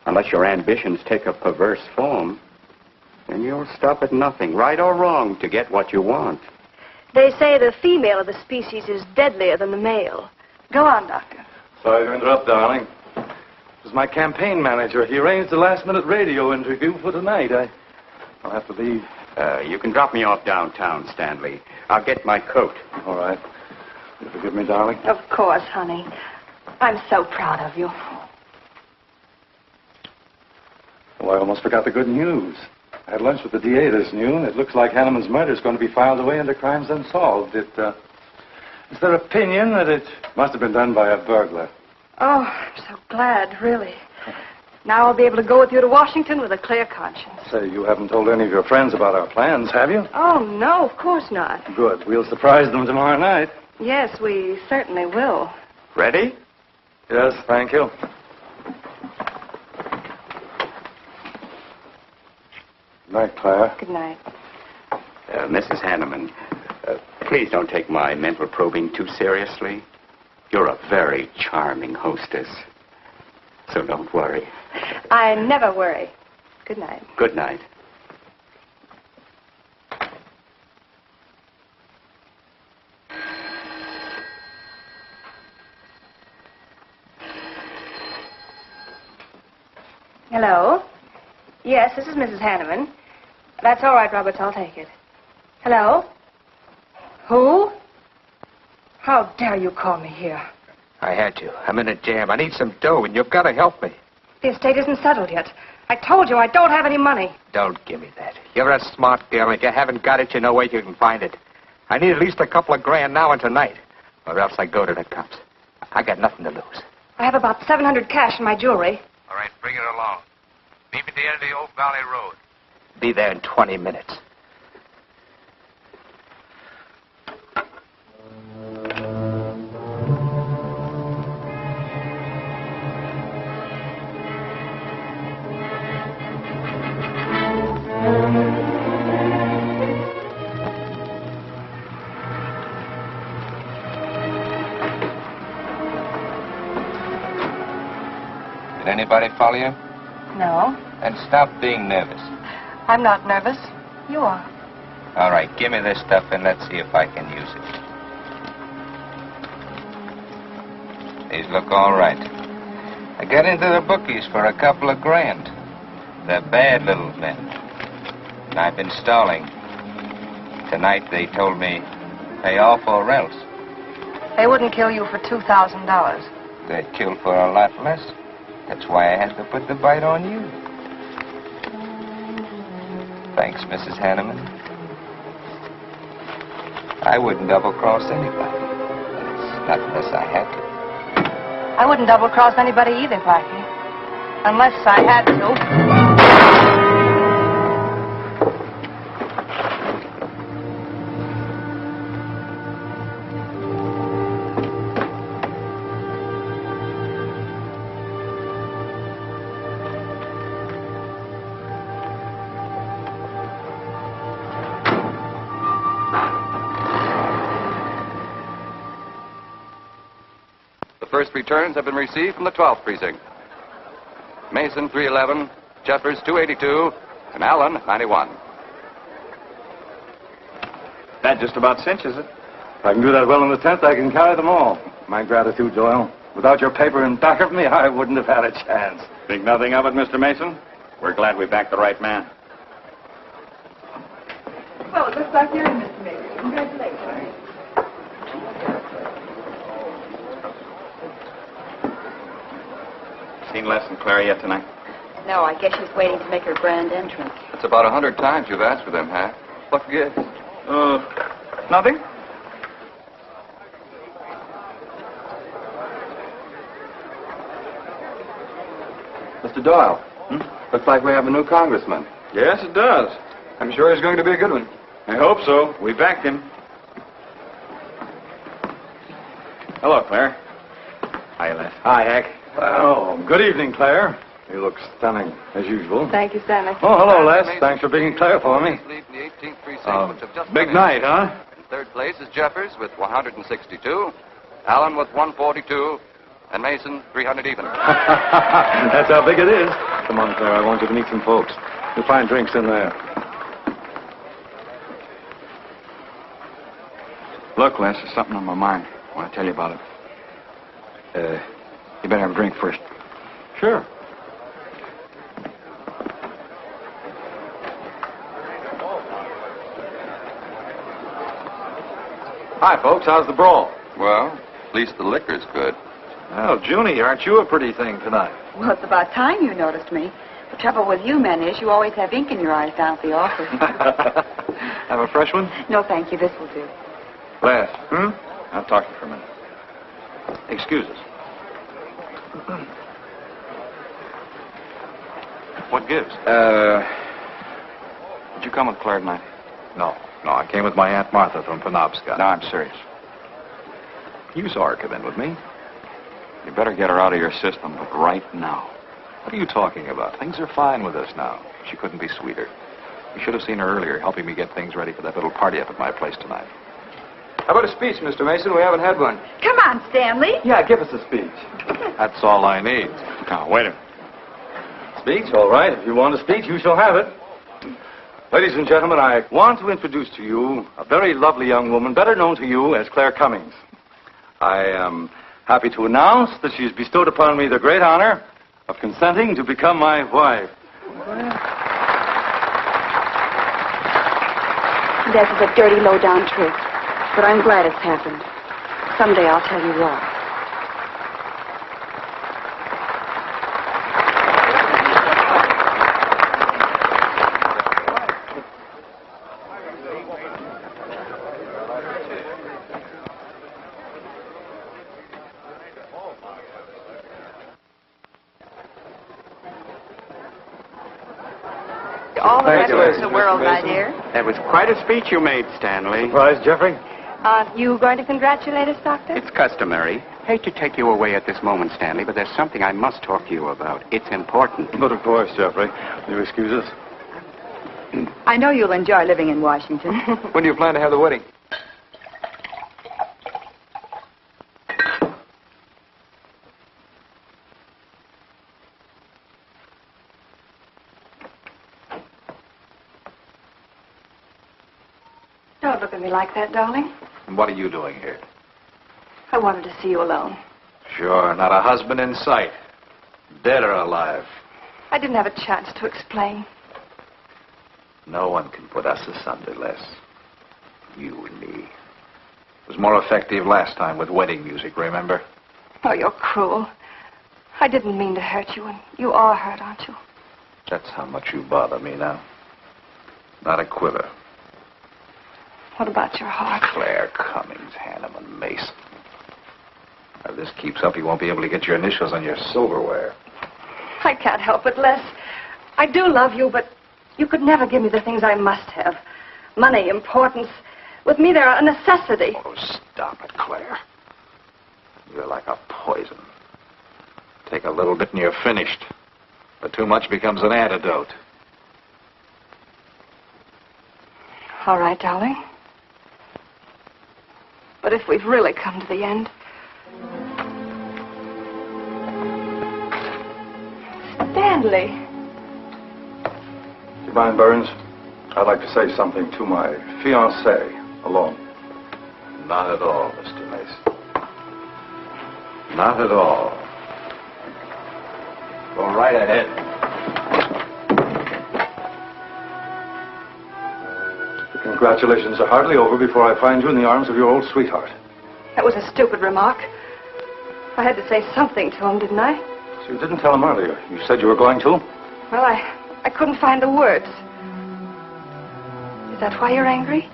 Unless your ambitions take a perverse form, then you'll stop at nothing, right or wrong, to get what you want. They say the female of the species is deadlier than the male. Go on, Doctor. Sorry to interrupt, darling. It was my campaign manager. He arranged a last-minute radio interview for tonight. I'll have to leave. You can drop me off downtown, Stanley. I'll get my coat. All right. You forgive me, darling? Of course, honey. I'm so proud of you. Well, I almost forgot the good news. I had lunch with the DA this noon. It looks like Hanneman's murder is going to be filed away under crimes unsolved. It's their opinion that it must have been done by a burglar. Oh, I'm so glad, really. Now I'll be able to go with you to Washington with a clear conscience. Say, you haven't told any of your friends about our plans, have you? Oh, no, of course not. Good. We'll surprise them tomorrow night. Yes, we certainly will. Ready? Yes, thank you. Good night, Claire. Good night. Mrs. Hanneman, please don't take my mental probing too seriously. You're a very charming hostess. So don't worry. I never worry. Good night. Good night. Hello? Yes, this is Mrs. Hanneman. That's all right, Roberts. I'll take it. Hello? Who? How dare you call me here? I had to. I'm in a jam. I need some dough, and you've got to help me. The estate isn't settled yet. I told you I don't have any money. Don't give me that. You're a smart girl, and if you haven't got it, you know where you can find it. I need at least a couple of grand now and tonight, or else I go to the cops. I got nothing to lose. I have about $700 cash in my jewelry. All right, bring it along. Meet me at the end of the Oak Valley Road. Be there in 20 minutes. Did anybody follow you? No, Then stop being nervous. I'm not nervous. You are. All right, give me this stuff and let's see if I can use it. These look all right. I got into the bookies for a couple of grand. They're bad little men. And I've been stalling. Tonight they told me, pay off or else. They wouldn't kill you for $2,000. They'd kill for a lot less. That's why I had to put the bite on you. Thanks, Mrs. Hanneman. I wouldn't double-cross anybody. Not unless I had to. I wouldn't double-cross anybody either, Blackie. Unless I had to. First returns have been received from the 12th precinct. Mason 311, Jeffers 282, and Allen 91. That just about cinches it. If I can do that well in the 10th, I can carry them all. My gratitude, Doyle. Without your paper in back of me, I wouldn't have had a chance. Think nothing of it, Mr. Mason? We're glad we backed the right man. Well, it looks like you're in, Mr. Mason. Congratulations. Seen Les and Claire yet tonight? No, I guess she's waiting to make her grand entrance. It's about 100 times you've asked for them, huh? What gives? Nothing? Mr. Doyle, looks like we have a new congressman. Yes, it does. I'm sure he's going to be a good one. I hope so. We backed him. Hello, Claire. Hi, Les. Hi, Hank. Oh, good evening, Claire. You look stunning, as usual. Thank you, Stanley. Oh, hello, Les. Thanks for being Claire for me. Lead in the 18th precinct, which have just Big finished. night, huh? In third place is Jeffers with 162, Allen with 142, and Mason 300 even. That's how big it is. Come on, Claire. I want you to meet some folks. You'll find drinks in there. Look, Les, there's something on my mind. I want to tell you about it. You better have a drink first. Sure. Hi, folks. How's the brawl? Well, at least the liquor's good. Well, Junie, aren't you a pretty thing tonight? Well, it's about time you noticed me. The trouble with you men is you always have ink in your eyes down at the office. Have a fresh one? No, thank you. This will do. Les. I'll talk to you for a minute. Excuse us. What gives? Did you come with Claire tonight? No, I came with my Aunt Martha from Penobscot. No, I'm serious. You saw her come in with me. You better get her out of your system, but right now. What are you talking about? Things are fine with us now. She couldn't be sweeter. You should have seen her earlier, helping me get things ready for that little party up at my place tonight. How about a speech, Mr. Mason? We haven't had one. Come on, Stanley. Yeah, give us a speech. That's all I need. Now, wait a minute. Speech? All right. If you want a speech, you shall have it. Ladies and gentlemen, I want to introduce to you a very lovely young woman, better known to you as Claire Cummings. I am happy to announce that she has bestowed upon me the great honor of consenting to become my wife. This is a dirty, low-down trick. But I'm glad it's happened. Someday I'll tell you why. All the Thank rest you, in the world, my dear. That was quite a speech you made, Stanley. Surprised, Jeffrey? Aren't you going to congratulate us, Doctor? It's customary. Hate to take you away at this moment, Stanley, but there's something I must talk to you about. It's important. But of course, Jeffrey. Will you excuse us? I know you'll enjoy living in Washington. When do you plan to have the wedding? Don't look at me like that, darling. And what are you doing here? I wanted to see you alone. Sure, not a husband in sight. Dead or alive. I didn't have a chance to explain. No one can put us asunder, Les. You and me. It was more effective last time with wedding music, remember? Oh, you're cruel. I didn't mean to hurt you, and you are hurt, aren't you? That's how much you bother me now. Not a quiver. What about your heart? Claire Cummings, Hanneman, Mason. If this keeps up, you won't be able to get your initials on your silverware. I can't help it, Les. I do love you, but you could never give me the things I must have. Money, importance. With me, they're a necessity. Oh, stop it, Claire. You're like a poison. Take a little bit and you're finished. But too much becomes an antidote. All right, darling. But if we've really come to the end... Stanley. Do you mind, Burns? I'd like to say something to my fiancée alone. Not at all, Mr. Mason. Not at all. Go right ahead. The congratulations are hardly over before I find you in the arms of your old sweetheart. That was a stupid remark. I had to say something to him, didn't I? So you didn't tell him earlier. You said you were going to? Well, I couldn't find the words. Is that why you're angry?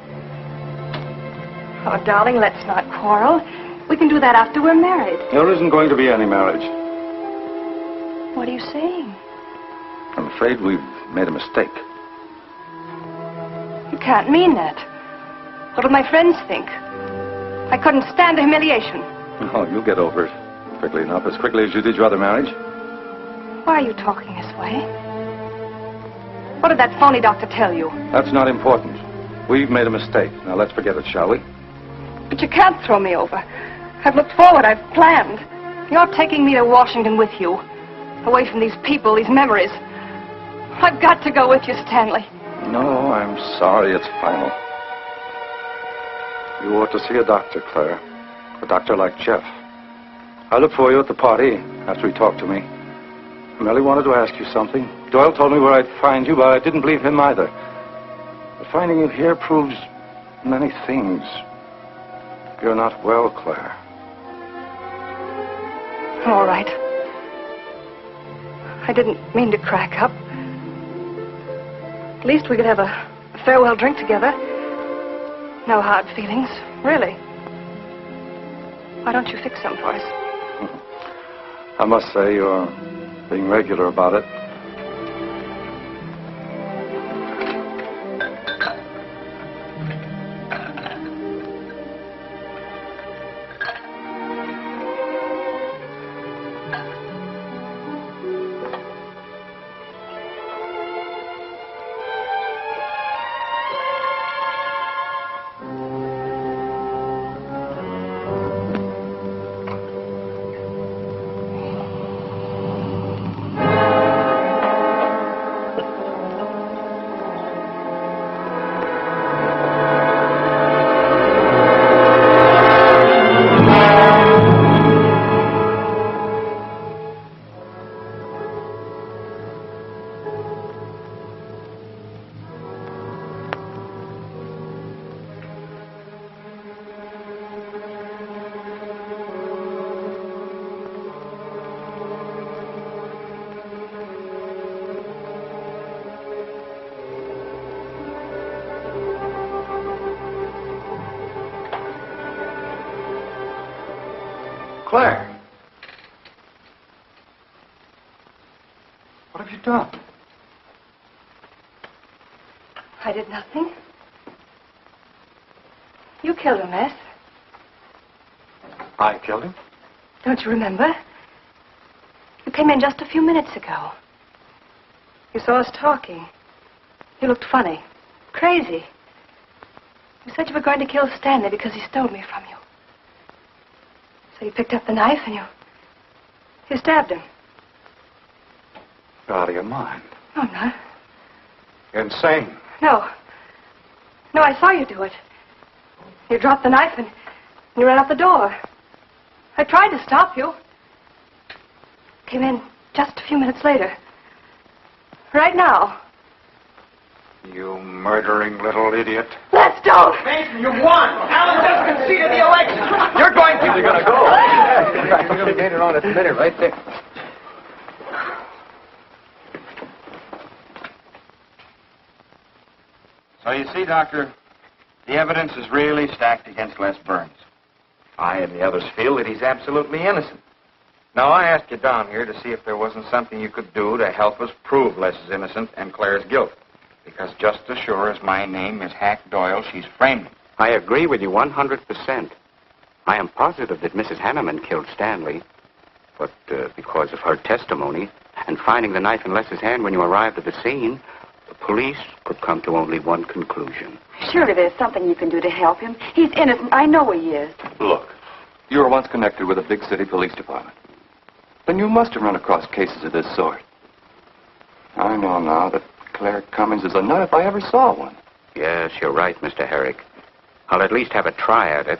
Oh, darling, let's not quarrel. We can do that after we're married. There isn't going to be any marriage. What are you saying? I'm afraid we've made a mistake. You can't mean that. What'll my friends think? I couldn't stand the humiliation. Oh, you'll get over it quickly enough, as quickly as you did your other marriage. Why are you talking this way? What did that phony doctor tell you? That's not important. We've made a mistake. Now let's forget it, shall we? But you can't throw me over. I've looked forward. I've planned. You're taking me to Washington with you. Away from these people, these memories. I've got to go with you, Stanley. No, I'm sorry. It's final. You ought to see a doctor, Claire. A doctor like Jeff. I'll look for you at the party after he talked to me. I merely wanted to ask you something. Doyle told me where I'd find you, but I didn't believe him either. But finding you here proves many things. You're not well, Claire. All right. I didn't mean to crack up. At least we could have a farewell drink together. No hard feelings, really. Why don't you fix some for us? I must say you're being regular about it. Claire. What have you done? I did nothing. You killed him, Les. I killed him? Don't you remember? You came in just a few minutes ago. You saw us talking. You looked funny. Crazy. You said you were going to kill Stanley because he stole me from you. So you picked up the knife and you stabbed him. You're out of your mind. No, I'm not. You're insane. No. No, I saw you do it. You dropped the knife and you ran out the door. I tried to stop you. Came in just a few minutes later. Right now. You murdering little idiot. Let's don't! Mason, you won! Allu just conceded the election! You're going to... You're going to go. We're going to get it on its minute right there. So you see, Doctor, the evidence is really stacked against Les Burns. I and the others feel that he's absolutely innocent. Now, I asked you down here to see if there wasn't something you could do to help us prove Les is innocent and Claire's guilt. Because just as sure as my name is Hack Doyle, she's framed him. I agree with you 100%. I am positive that Mrs. Hanneman killed Stanley. But because of her testimony and finding the knife in Les's hand when you arrived at the scene, the police could come to only one conclusion. Surely there's something you can do to help him. He's innocent. I know he is. Look, you were once connected with a big city police department. Then you must have run across cases of this sort. I know now that Claire Cummings is a nut if I ever saw one. Yes, you're right, Mr. Herrick. I'll at least have a try at it.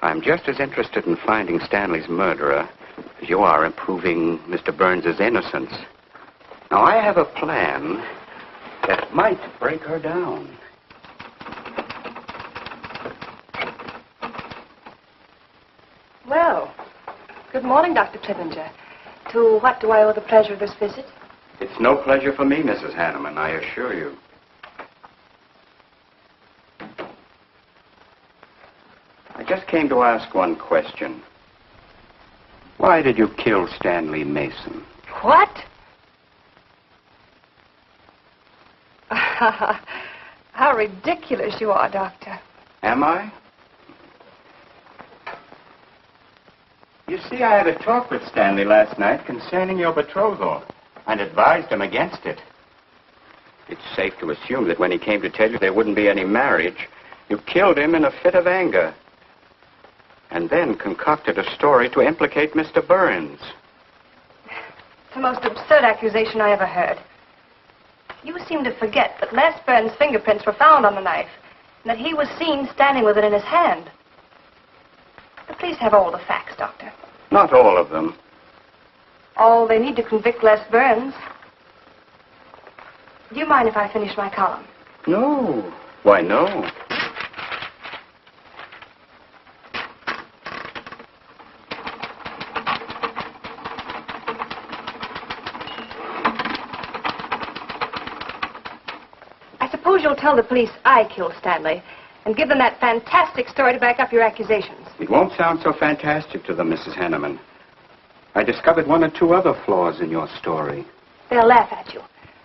I'm just as interested in finding Stanley's murderer as you are in proving Mr. Burns' innocence. Now, I have a plan that might break her down. Well, good morning, Dr. Clippinger. To what do I owe the pleasure of this visit? It's no pleasure for me, Mrs. Hanneman, I assure you. I just came to ask one question. Why did you kill Stanley Mason? What? How ridiculous you are, Doctor. Am I? You see, I had a talk with Stanley last night concerning your betrothal and advised him against it. It's safe to assume that when he came to tell you there wouldn't be any marriage, you killed him in a fit of anger and then concocted a story to implicate Mr. Burns. It's the most absurd accusation I ever heard. You seem to forget that Les Burns' fingerprints were found on the knife and that he was seen standing with it in his hand. But please have all the facts, Doctor. Not all of them. All they need to convict Les Burns. Do you mind if I finish my column? No. Why, no. I suppose you'll tell the police I killed Stanley and give them that fantastic story to back up your accusations. It won't sound so fantastic to them, Mrs. Hanneman. I discovered one or two other flaws in your story. They'll laugh at you.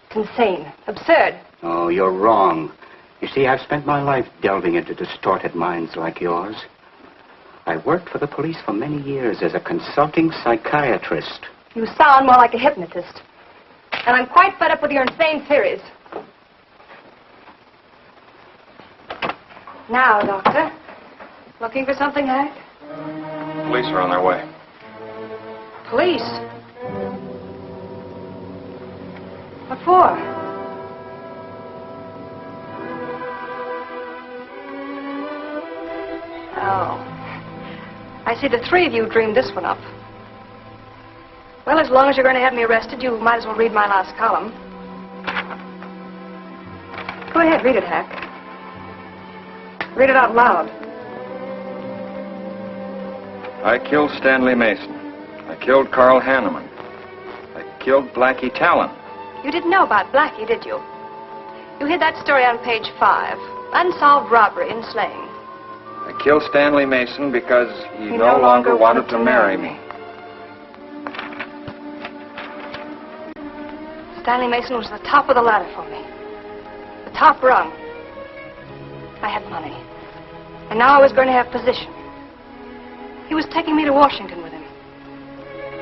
It's insane. Absurd. Oh, you're wrong. You see, I've spent my life delving into distorted minds like yours. I worked for the police for many years as a consulting psychiatrist. You sound more like a hypnotist. And I'm quite fed up with your insane theories. Now, Doctor. Looking for something, Hank? Police are on their way. Police? What for? Oh. I see the three of you dreamed this one up. Well, as long as you're going to have me arrested, you might as well read my last column. Go ahead, read it, Hack. Read it out loud. I killed Stanley Mason. I killed Carl Hanneman. I killed Blackie Talon. You didn't know about Blackie, did you? You hid that story on page 5. Unsolved robbery and slaying. I killed Stanley Mason because he no longer wanted to marry me. Stanley Mason was the top of the ladder for me. The top rung. I had money. And now I was going to have position. He was taking me to Washington with him.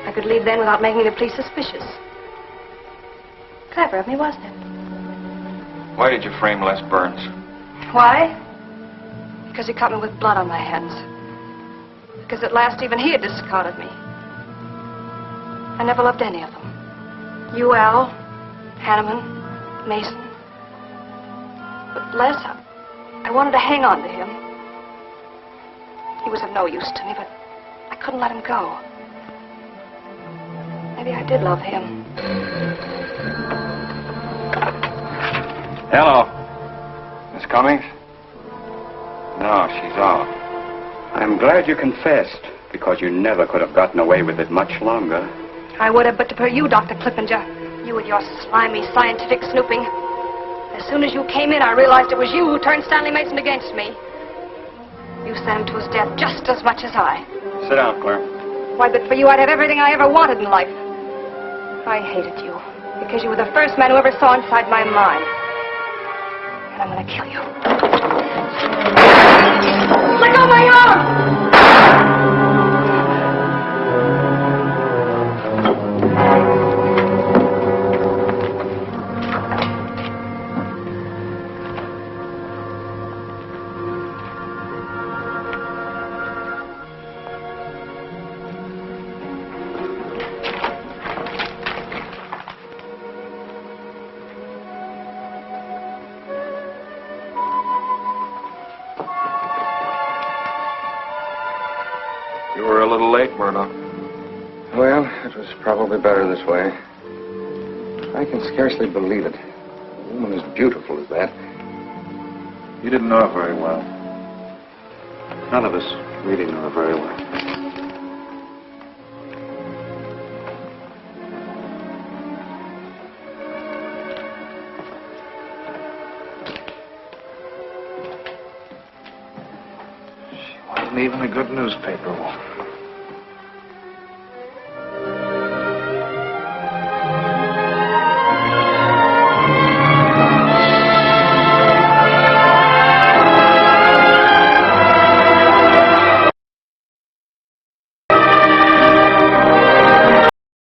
I could leave then without making the police suspicious. Clever of me, wasn't it? Why did you frame Les Burns? Why? Because he caught me with blood on my hands. Because at last even he had discarded me. I never loved any of them. You, Al, Hanneman, Mason. But Les, I wanted to hang on to him. He was of no use to me, but I couldn't let him go. Maybe I did love him. Hello. Miss Cummings? No, she's off. I'm glad you confessed, because you never could have gotten away with it much longer. I would have, but to you, Dr. Clippinger. You with your slimy scientific snooping. As soon as you came in, I realized it was you who turned Stanley Mason against me. You sent him to his death just as much as I. Sit down, Claire. Why, but for you, I'd have everything I ever wanted in life. I hated you because you were the first man who ever saw inside my mind. And I'm going to kill you. Let go of my arm! little late, Murdoch. Well, it was probably better this way. I can scarcely believe it. A woman as beautiful as that. You didn't know her very well. None of us really knew her very well. She wasn't even a good newspaper woman.